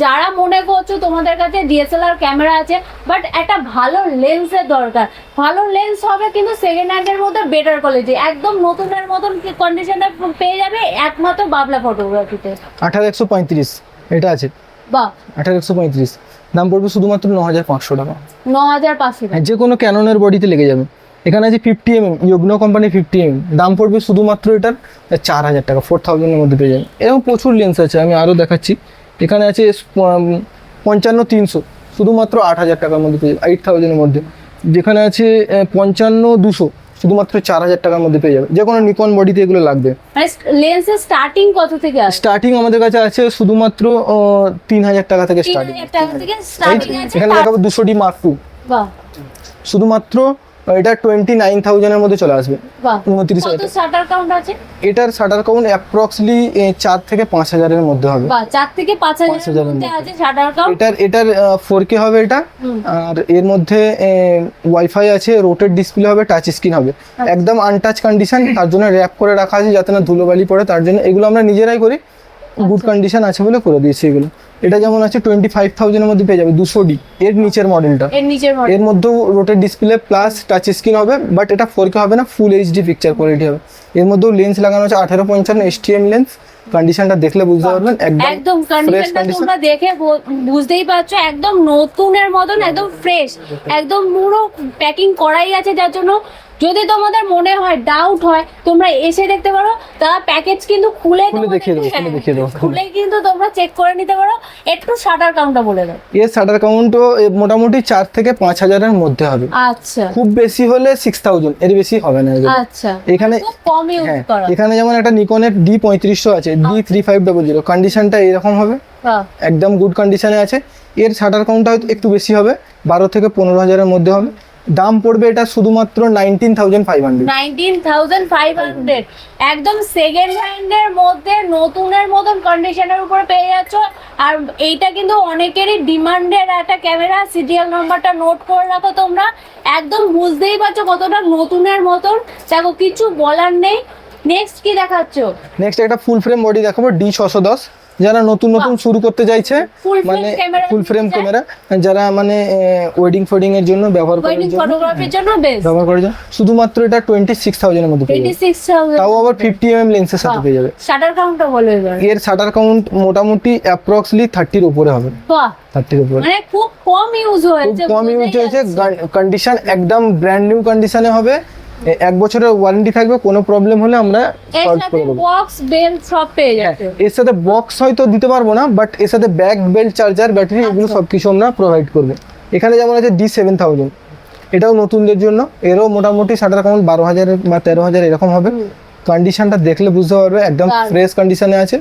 যারা মনে করছো তোমাদের কাছে ডিএসএলআর ক্যামেরা আছে, বাট একটা ভালো লেন্সের দরকার, ভালো লেন্স হবে কিন্তু সেকেন্ড হ্যান্ডের মধ্যে বেটার কোয়ালিটি, একদম নতুনের মতন কন্ডিশনে পেয়ে যাবে একমাত্র বাবলা ফটোগ্রাফিতে। 1835 এটা আছে, বাহ, 1835 দাম পড়বে শুধুমাত্র 9,500 টাকা। 9,500 টাকা। হ্যাঁ যে কোনো ক্যাননের বডিতে লেগে যাবে। এখানে আছে 50mm ইগনো কোম্পানি 50mm, দাম পড়বে শুধুমাত্র এটার 4,000 টাকা, 4,000 এর মধ্যে পেয়ে যাবেন। এরকম প্রচুর লেন্স আছে, আমি আরও দেখাচ্ছি। এখানে আছে 55-300, শুধুমাত্র 8,000 টাকার মধ্যে পেয়ে যাবে, 8,000 এর মধ্যে। যেখানে আছে 55-200, শুধুমাত্র 4,000 টাকার মধ্যে পেয়ে যাবে। যে কোনো নিকন বডিতে এগুলো লাগবে। মানে লেন্সের স্টার্টিং কত থেকে আসে? স্টার্টিং আমাদের কাছে আছে শুধুমাত্র 3,000 টাকা থেকে স্টার্টিং। 3,000 টাকা থেকে স্টার্টিং আছে। এখানে দেখাবো 200D Mark II, বাহ, শুধুমাত্র এটা 29,000 এর মধ্যে চলে আসবে। বাহ। 29,000 কত শাটার কাউন্ট আছে? এটার শাটার কাউন্ট অ্যাপ্রক্সলি 4 থেকে 5,000 এর মধ্যে হবে। বাহ, 4 থেকে 5,000 5,000 এর মধ্যে আছে শাটার কাউন্ট। এটার 4K হবে এটা, আর এর মধ্যে ওয়াইফাই আছে, রোটেট ডিসপ্লে হবে, টাচ স্ক্রিন হবে, একদম আনটাচ কন্ডিশন। তার জন্য র‍্যাপ করে রাখা আছে যাতে না ধুলোবালি পড়ে, তার জন্য এগুলো আমরা নিজেরাই করি, গুড কন্ডিশন আছে বলে করে দিয়েছি এগুলো। এটা যেমন আছে 25,000 এর মধ্যে পেয়ে যাবে 200D, এর নিচের মডেলটা। এর নিচের মডেল, এর মধ্যেও rotate display plus touch screen হবে, বাট এটা 4K হবে না, ফুল এইচডি পিকচার কোয়ালিটি হবে। এর মধ্যেও লেন্স লাগানো আছে 1855 STM লেন্স, কন্ডিশনটা দেখলে বুঝতে পারবেন একদম কন্ডিশনটা তোমরা দেখে বুঝতেই পারছো, একদম নতুনের মতন, একদম ফ্রেশ, একদম পুরো প্যাকিং করাই আছে। যার জন্য যদি তোমাদের মনে হয়, ডাউট হয়, তোমরা এসে দেখতে পারো, তারা প্যাকেজ কিন্তু খুলে দেখিয়ে দেবো। খুলে কিন্তু তোমরা চেক করে নিতে পারো। একটু শাটার কাউন্টটা বলে দাও। এর শাটার কাউন্টও মোটামুটি 4 থেকে 5,000 এর মধ্যে হবে। আচ্ছা, খুব বেশি হলে 6,000, এর বেশি হবে না। আচ্ছা, এখানে খুব কম ইউজ করা। এখানে যেমন একটা নিকনের D3500 আছে, D3500, কন্ডিশনটা এরকম হবে, একদম গুড কন্ডিশনে আছে। এর শাটার কাউন্টটা হয়তো একটু বেশি হবে, 12 থেকে 15,000 এর মধ্যে হবে। দাম পড়বে এটা শুধুমাত্র 19,500। 19,500 একদম সেকেন্ড হ্যান্ডের মধ্যে নতুনের মতন কন্ডিশনের উপরে পেয়ে যাচ্ছ। আর এইটা কিন্তু অনেকেরই ডিমান্ডের একটা ক্যামেরা, সিরিয়াল নাম্বারটা নোট করে রাখো তোমরা, একদম বুঝতেই পারছো কতটা নতুনের মতন। দেখো কিছু বলার নেই। নেক্সট কি দেখাচ্ছ? নেক্সট একটা ফুল ফ্রেম বডি দেখাবো, D610, যারা নতুন শুরু করতে চাইছে, মানে ফুল ফ্রেম ক্যামেরা, যারা মানে ওয়েডিং ফোডিং এর জন্য ব্যবহার ফটোগ্রাফির জন্য বেস্ট, ব্যবহার করে যায়। শুধুমাত্র এটা 26,000 এর মধ্যে পেয়ে যাবে, 26,000, তাও আবার 50mm লেন্সের সাথে পেয়ে যাবে। শাটার কাউন্টটা বলো এবার। এর শাটার কাউন্ট মোটামুটি অ্যাপ্রক্সলি 30 এর উপরে হবে। বাহ, 30 এর উপরে, মানে খুব কম ইউজ হয়েছে, খুব কম ইউজ হয়েছে। কন্ডিশন একদম ব্র্যান্ড নিউ কন্ডিশনে হবে, 1 বছরের ওয়ারেন্টি থাকবে, কোনো প্রবলেম হলে আমরা সলভ করে দেব। বক্স বেল্ট সব পেয়ে যাচ্ছে। এর সাথে বক্স হয়তো দিতে পারবো না, বাট এর সাথে ব্যাগ, বেল্ট, চার্জার, ব্যাটারি, এগুলো সবকিছু আমরা প্রোভাইড করবো। এখানে যেমন আছে D7000, এটাও নতুনদের জন্য, এরও মোটামুটি শাটার কাউন্ট 12,000 বা 13,000 এরকম হবে। কন্ডিশনটা দেখলে বুঝতে পারবে একদম ফ্রেশ কন্ডিশনে আছে।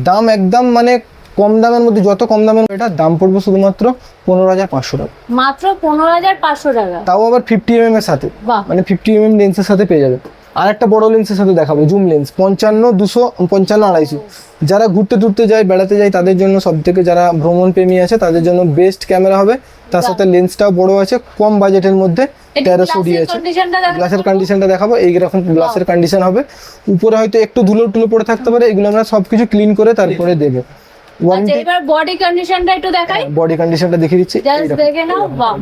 দাম একদম মানে কম দামের মধ্যে, যত কম দামের এটা দাম পড়বে শুধুমাত্র 15,500 টাকা, মাত্র 15,500 টাকা, তাও আবার 50mm এর সাথে, মানে 50mm লেন্সের সাথে পেয়ে যাবে। আর একটা বড় লেন্সের সাথে দেখাবো, জুম লেন্স 55-200, 55-250। যারা ঘুরতে যায়, বেড়াতে যায়, তাদের জন্য সব থেকে, যারা ভ্রমণ প্রেমী আছে তাদের জন্য বেস্ট ক্যামেরা হবে। তার সাথে লেন্সটাও বড় আছে, কম বাজেটের মধ্যে 1300D আছে। গ্লাসের কন্ডিশনটা দেখাবো, এইরকম গ্লাসের কন্ডিশন হবে। উপরে হয়তো একটু ধুলো পড়ে থাকতে পারে, এগুলো আমরা সবকিছু ক্লিন করে তারপরে দেবো। আচ্ছা, এবার বডি কন্ডিশনটা একটু দেখাই। বডি কন্ডিশনটা দেখিয়ে দিচ্ছি, জাস্ট দেখে নাও। বাহ,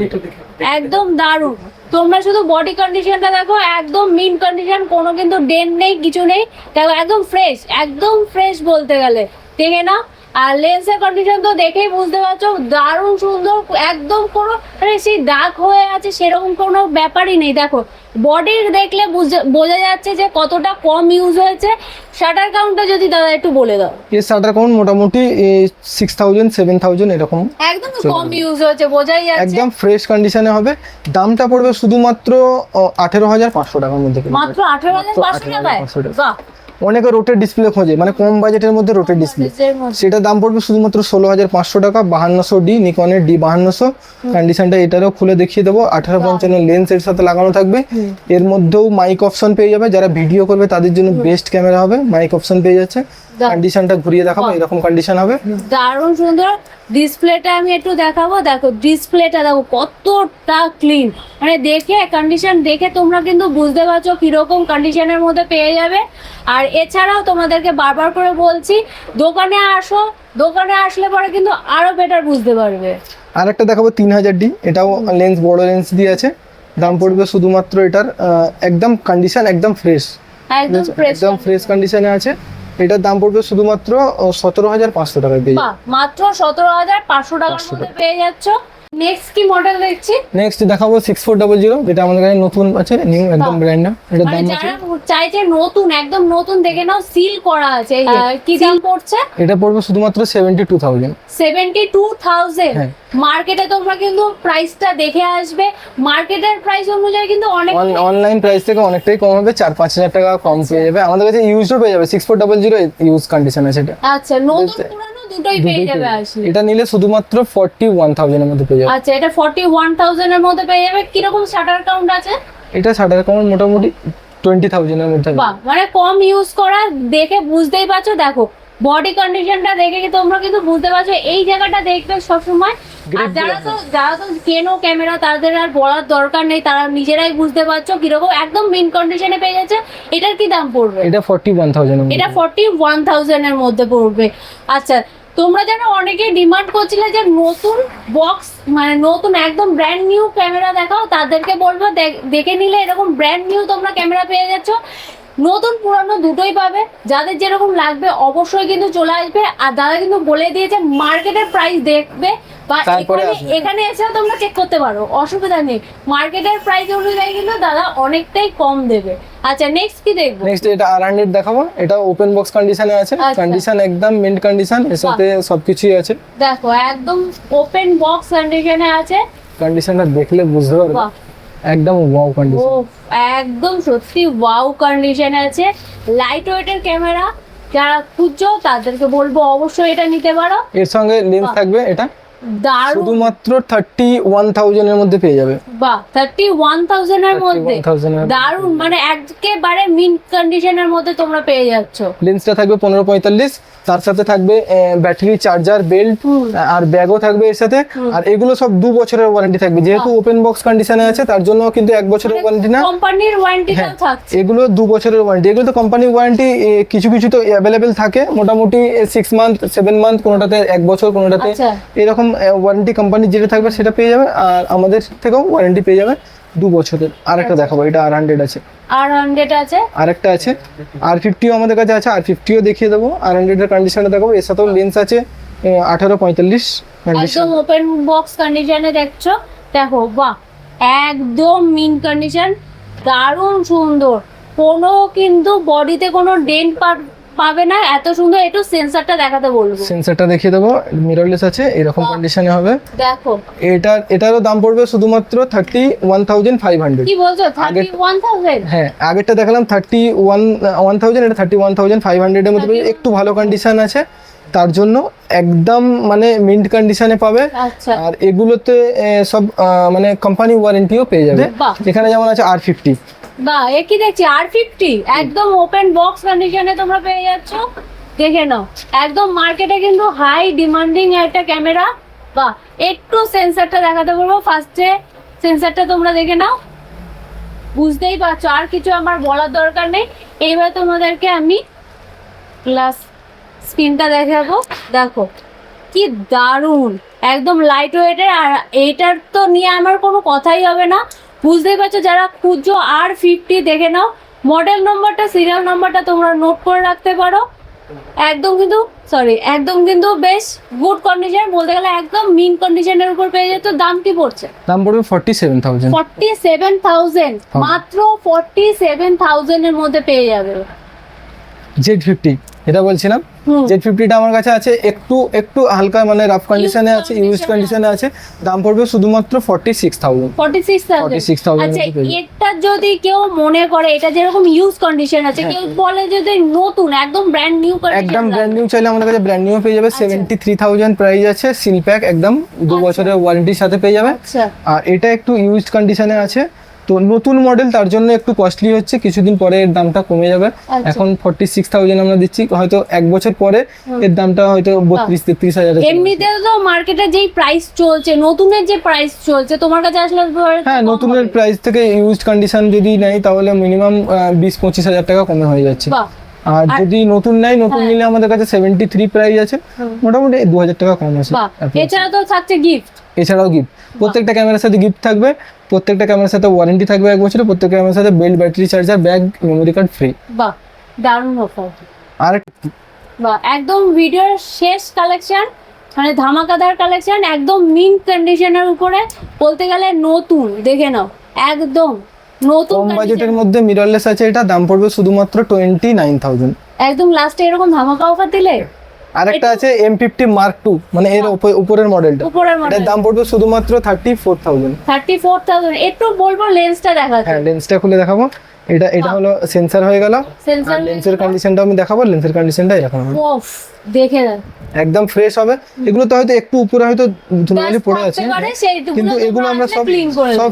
একদম দারুণ। তোমরা শুধু বডি কন্ডিশনটা দেখো, একদম মিন কন্ডিশন, কোনো কিন্তু ডেন্ট নেই, কিছু নেই। দেখো একদম ফ্রেশ, একদম ফ্রেশ বলতে গেলে, দেখে নাও। আর লেন্সের কন্ডিশন তো দেখেই বুঝতে পারছো দারুণ সুন্দর, একদম কোনো মানে সেই দাগ হয়ে আছে সেরকম কোনো ব্যাপারই নেই। দেখো বডির দেখলে বোঝা যাচ্ছে যে কতটা কম ইউজ হয়েছে। শাটার কাউন্টটা যদি দাদা একটু বলে দাও। এর শাটার কাউন্ট মোটামুটি 6000 7000 এরকম, একদম কম ইউজ হয়েছে, বোঝাই যাচ্ছে। একদম ফ্রেশ কন্ডিশনে হবে। দামটা পড়বে শুধুমাত্র 18500 টাকার মধ্যে। মাত্র 18500 টাকায়? বাহ। অনেকে রোটের ডিসপ্লে খোঁজে, মানে কম বাজেটের মধ্যে রোটের ডিসপ্লে, সেটার দাম পড়বে শুধুমাত্র 16500 টাকা। 5200D নিকনের D5200 কন্ডিশনটা, এটারও খুলে দেখিয়ে দেবো। 1855 লেন্স এর সাথে লাগানো থাকবে। এর মধ্যেও মাইক অপশন পেয়ে যাবে, যারা ভিডিও করবে তাদের জন্য বেস্ট ক্যামেরা হবে, মাইক অপশন পেয়ে যাচ্ছে। কন্ডিশনটা ঘুরিয়ে দেখাবো, এরকম কন্ডিশন হবে। দারুণ সুন্দর। ডিসপ্লেটা আমি একটু দেখাবো, দেখো ডিসপ্লেটা দেখো কতটা ক্লিন, মানে দেখে কন্ডিশন দেখে তোমরা কিন্তু বুঝতে পারছো কিরকম কন্ডিশনের মধ্যে পেয়ে যাবে। আর এছাড়াও তোমাদেরকে বারবার করে বলছি দোকানে আসো, দোকানে আসলে পরে কিন্তু আরো বেটার বুঝতে পারবে। আর একটা দেখাবো 3000D, এটাও লেন্স বড় লেন্স দিয়ে আছে। দাম পড়বে শুধুমাত্র এটার একদম কন্ডিশন একদম ফ্রেশ, একদম ফ্রেশ কন্ডিশনে আছে। এটার দাম পড়বে শুধুমাত্র 17500 টাকায় পেয়ে যাবে। মাত্র 17500 টাকার মধ্যে পেয়ে যাচ্ছ। নেক্সট কি মডেল দেখছি? নেক্সট দেখাবো 6400, যেটা আমাদের কাছে নতুন আছে, নিউ একদম ব্র্যান্ড নিউ। এটার দাম আছে, যারা চাইছে নতুন একদম নতুন দেখে নাও, সিল করা আছে। কি দাম পড়ছে? এটা পড়বে শুধুমাত্র 72000। 72000? মার্কেটে তোমরা কিন্তু প্রাইসটা দেখে আসবে, মার্কেটের প্রাইস অনুযায়ী কিন্তু অনেক অনলাইন প্রাইস থেকে অনেকটাই কম হবে, 4-5000 টাকা কম পেয়ে যাবে। আমাদের কাছে ইউজও পেয়ে যাবে, 6400 ইউজ কন্ডিশন আছে এটা। আচ্ছা, নতুন পুরানো দুটোই পেয়ে যাবে আসলে। এটা নিলে শুধুমাত্র 41000 এর মধ্যে পেয়ে যাবে। আচ্ছা, এটা 41000 এর মধ্যে পেয়ে যাবে। কি রকম শাটার কাউন্ট আছে? এটা শাটার কাউন্ট মোটামুটি 20000 এর মধ্যে। বাহ, মানে কম ইউজ করা, দেখে বুঝতেই পারছো। দেখো বডি কন্ডিশনটা দেখে কি তোমরা কিন্তু বুঝতে পারছো, এই জায়গাটা দেখবে সবসময়। আর যারা তো কেনো ক্যামেরা, তাদের আর বলার দরকার নেই, তারা নিজেরাই বুঝতে পারছো কিরকম একদম মেইন কন্ডিশনে পেয়ে যাচ্ছে। এটার কি দাম পড়বে? এটা 41000 এটা 41000 এর মধ্যে পড়বে। আচ্ছা, তোমরা যেন অনেকে ডিমান্ড করছিলে যে নতুন বক্স, মানে নতুন একদম ব্র্যান্ড নিউ ক্যামেরা দেখাও, তাদেরকে বলবো দেখে নিলে এরকম ব্র্যান্ড নিউ তোমরা ক্যামেরা পেয়ে যাচ্ছ। নতুন পুরানো দুটোই পাবে, যাদের যেরকম লাগবে অবশ্যই কিন্তু চলে আসবে। আর দাদা কিন্তু বলে দিয়েছে মার্কেটের প্রাইস দেখবে, বা এখানে এসেও তোমরা চেক করতে পারো, অসুবিধা নেই। মার্কেটের প্রাইস অনুযায়ী কিন্তু দাদা অনেকটাই কম দেবে। আচ্ছা, নেক্সট কি দেখবো? নেক্সট এটা R100 দেখাবো। এটা ওপেন বক্স কন্ডিশনে আছে, কন্ডিশন একদম মিন্ট কন্ডিশন, এর সাথে সবকিছুই আছে। দেখো একদম ওপেন বক্স কন্ডিশনে আছে। কন্ডিশনটা দেখলে বুঝতে পারবে একদম ওয়াও কন্ডিশন। ও একদম সত্যি ওয়াও কন্ডিশনে আছে। লাইট ওয়েটের ক্যামেরা যারা খুঁজছো তাদেরকে বলবো অবশ্যই এটা নিতে পারো। এর সঙ্গে লেন্স থাকবে, এটা দারুণ, শুধুমাত্র 31000 এর মধ্যে পেয়ে যাবে। বাহ, 31000 এর মধ্যে দারুণ, মানে একেবারে মিন্ট কন্ডিশনের মধ্যে তোমরা পেয়ে যাচ্ছ। লেন্সটা থাকবে 1545, তার সাথে থাকবে ব্যাটারি, চার্জার, বেল্ট আর ব্যাগও থাকবে এর সাথে। আর এগুলো সব 2 বছরের ওয়ারেন্টি থাকবে, যেহেতু ওপেন বক্স কন্ডিশনে আছে তার জন্য কিন্তু 1 বছরের ওয়ারেন্টি না, কোম্পানির ওয়ারেন্টিটাও থাকছে। এগুলো 2 বছরের ওয়ারেন্টি। এগুলো তো কোম্পানির ওয়ারেন্টি কিছু কিছু তো অ্যাভেলেবেল থাকে, মোটামুটি 6 মান্থ 7 মান্থ, কোনোটাতে 1 বছর, কোনোটাতে এরকম ওয়ারেন্টি কোম্পানি যেটা থাকবে সেটা পেয়ে যাবে। আর আমাদের থেকেও ওয়ারেন্টি পেয়ে যাবে 2 বছরের। আরেকটা দেখাবো, এটা R100 আছে। R100 আছে, আরেকটা আছে R50ও আমাদের কাছে আছে, R50ও দেখিয়ে দেবো। R100 এর কন্ডিশনটা দেখাবো, এর সাথেও লেন্স আছে 1845 একদম ওপেন বক্স কন্ডিশনে দেখছো। দেখো বাহ, একদম মিন কন্ডিশন, দারুণ সুন্দর, কোনো কিন্তু বডিতে কোনো ডেন্ট পাবে না, এত সুন্দর। একটু সেন্সরটা দেখাতে বলবো। সেন্সরটা দেখিয়ে দেবো, মিররলেস আছে, এরকম কন্ডিশনে হবে। দেখো এটারও দাম পড়বে শুধুমাত্র 31500। কি বলছো, 31000? হ্যাঁ, আগেরটা দেখালাম 31000, এটা 31500 এর মধ্যে। একটু ভালো কন্ডিশন আছে, তার জন্য একদম মানে মিন্ট কন্ডিশনে পাবে। আচ্ছা, আর এগুলোতে সব মানে কোম্পানি ওয়ারেন্টিও পেয়ে যাবে। এখানে যেমন আছে R50। বাহ, এ কি দেখছি, R50 একদম ওপেন বক্স কন্ডিশনে তোমরা পেয়ে যাচ্ছ। দেখে নাও, একদম মার্কেটে কিন্তু হাই ডিমান্ডিং একটা ক্যামেরা। বাহ, একটু সেন্সরটা দেখাতে বলবো। ফার্স্টে সেন্সরটা তোমরা দেখে নাও, বুঝতেই পারছো, আর কিছু আমার বলার দরকার নেই। এইবার তোমাদেরকে আমি গ্লাস স্ক্রিনটা দেখাবো। দেখো কি দারুণ, একদম লাইট ওয়েটের। আর এইটার তো নিয়ে আমার কোনো কথাই হবে না, বুঝতেই পারছো। যারা খুঁজছো R50 দেখে নাও, মডেল নম্বরটা, সিরিয়াল নম্বরটা তোমরা নোট করে রাখতে পারো। একদম কিন্তু একদম কিন্তু বেশ গুড কন্ডিশন, বলতে গেলে একদম মিন কন্ডিশনের উপর পেয়ে যেত। দাম কি পড়ছে? দাম পড়বে 47,000। 47,000, মাত্র 47,000 এর মধ্যে পেয়ে যাবে। Z50 এটা বলছিলাম, Z50টা আমার কাছে আছে, একটু হালকা মানে রাফ কন্ডিশনে আছে, ইউজ কন্ডিশনে আছে। দাম পড়বে শুধুমাত্র 46,000। 46,000। আচ্ছা, এটা যদি কেউ মনে করে এটা যেরকম ইউজ কন্ডিশন আছে, কেউ বলে যদি নতুন একদম ব্র্যান্ড নিউ কন্ডিশন, একদম ব্র্যান্ড নিউ চাইলে আমাদের কাছে ব্র্যান্ড নিউ পেয়ে যাবে। 73,000 প্রাইস আছে, সিল প্যাক একদম 2 বছরের ওয়ারেন্টির সাথে পেয়ে যাবে। আচ্ছা, আর এটা একটু ইউজ কন্ডিশনে আছে, তো নতুন মডেল তার জন্য একটু কস্টলি হচ্ছে, কিছুদিন পরে এর দামটা কমে যাবে। এখন 46,000 আমরা দিচ্ছি, হয়তো 1 বছর পরে এর দামটা হয়তো 32-33,000। এমনিতেও তো মার্কেটে যেই প্রাইস চলছে, নতুনের যে প্রাইস চলছে, তোমার কাছে আসলে হ্যাঁ, নতুনের প্রাইস থেকে ইউজড কন্ডিশন যদি নেয় তাহলে মিনিমাম 20-25,000 টাকা কমে হয়ে যাচ্ছে। আর যদি নতুন নেয়, নতুন নিলে আমাদের কাছে 73 প্রাইস আছে, মোটামুটি 2,000 টাকা কম আছে। এছাড়া তো থাকছে গিফট। এছাড়াও গিফট, প্রত্যেকটা ক্যামেরার সাথে গিফট থাকবে, প্রত্যেকটা ক্যামেরার সাথে ওয়ারেন্টি থাকবে 1 বছরের, প্রত্যেকটা ক্যামেরার সাথে belt, battery charger, bag, memory card free. বাহ, দারুণ অফার। আর বাহ, একদম ভিডিওর শেষ কালেকশন, মানে ধামাকাদার কালেকশন, একদম মিন কন্ডিশনের উপরে, বলতে গেলে নতুন। দেখে নাও, একদম নতুন কম বাজেটের মধ্যে মিররলেস আছে, এটা দাম পড়বে শুধুমাত্র 29,000। একদম লাস্টে এরকম ধামাকা অফার দিলে। আরেকটা আছে M50 Mark II, মানে এর উপরের মডেলটা, এটার দাম পড়বে শুধুমাত্র 34,000। 34,000। একটু বলবো লেন্সটা দেখাতে। হ্যাঁ, লেন্সটা খুলে দেখাবো। এটা হলো সেন্সর হয়ে গেল, আর লেন্সের কন্ডিশনটা আমি দেখাবো। লেন্সের কন্ডিশনটা এরকম হবে, ওফ, দেখে না একদম ফ্রেশ হবে। এগুলো তো হয়তো একটু উপরে হয়তো ধুলোবালি পড়ে আছে, কিন্তু এগুলো আমরা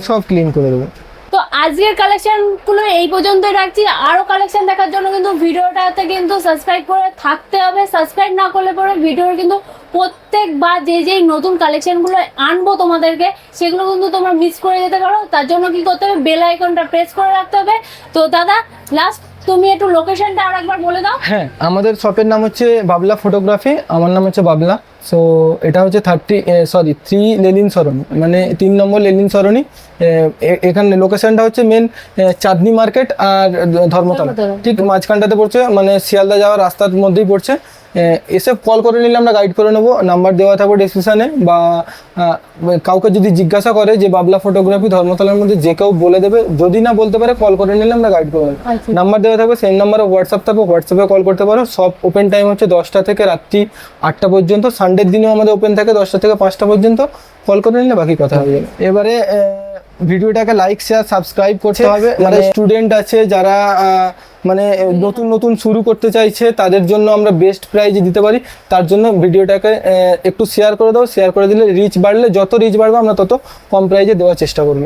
সব ক্লিন করে দেবো। তো আজকের কালেকশন গুলো এই পর্যন্তই রাখছি। আরো কালেকশন দেখার জন্য কিন্তু ভিডিওটাতে কিন্তু সাবস্ক্রাইব করে থাকতে হবে। সাবস্ক্রাইব না করলে পরে ভিডিওর কিন্তু প্রত্যেকবার যেই নতুন কালেকশন গুলো আনবো তোমাদেরকে, সেগুলো কিন্তু তোমরা মিস করে যেতে পারো। তার জন্য কি করতে হবে, বেল আইকনটা প্রেস করে রাখতে হবে। তো দাদা, লাস্ট তুমি একটু লোকেশনটা আরেকবার বলে দাও। হ্যাঁ, আমাদের শপের নাম হচ্ছে বাবলা ফটোগ্রাফি, আমার নাম হচ্ছে বাবলা। সো এটা হচ্ছে 3 লেলিন সরণি, মানে 3 নম্বর লেলিন সরণি। এখানে লোকেশনটা হচ্ছে মেন চাঁদনি মার্কেট আর ধর্মতলা, ঠিক মাঝখানটাতে পড়ছে, মানে শিয়ালদা যাওয়ার রাস্তার মধ্যেই পড়ছে। এসে কল করে নিলে আমরা গাইড করে নেবো, নাম্বার দেওয়া থাকবে ডেসক্রিপশনে, বা কাউকে যদি জিজ্ঞাসা করে যে বাবলা ফটোগ্রাফি ধর্মতলার মধ্যে, যে কেউ বলে দেবে। যদি না বলতে পারে, কল করে নিলে আমরা গাইড করে নেবো। নাম্বার দেওয়া থাকবে, সেম নাম্বারে হোয়াটসঅ্যাপ থাকবে, হোয়াটসঅ্যাপে কল করতে পারো। সব ওপেন টাইম হচ্ছে 10টা থেকে রাত্রি 8টা পর্যন্ত। সানডের দিনেও আমাদের ওপেন থাকে 10টা থেকে 5টা পর্যন্ত। কল করে নিলে বাকি কথা হয়ে যাবে। এবারে ভিডিওটাকে লাইক, শেয়ার, সাবস্ক্রাইব করতে হবে। মানে স্টুডেন্ট আছে যারা মানে নতুন শুরু করতে চাইছে, তাদের জন্য আমরা বেস্ট প্রাইজে দিতে পারি। তার জন্য ভিডিওটাকে একটু শেয়ার করে দাও। শেয়ার করে দিলে রিচ বাড়লে, যত রিচ বাড়বে আমরা তত কম প্রাইজে দেওয়ার চেষ্টা করবো।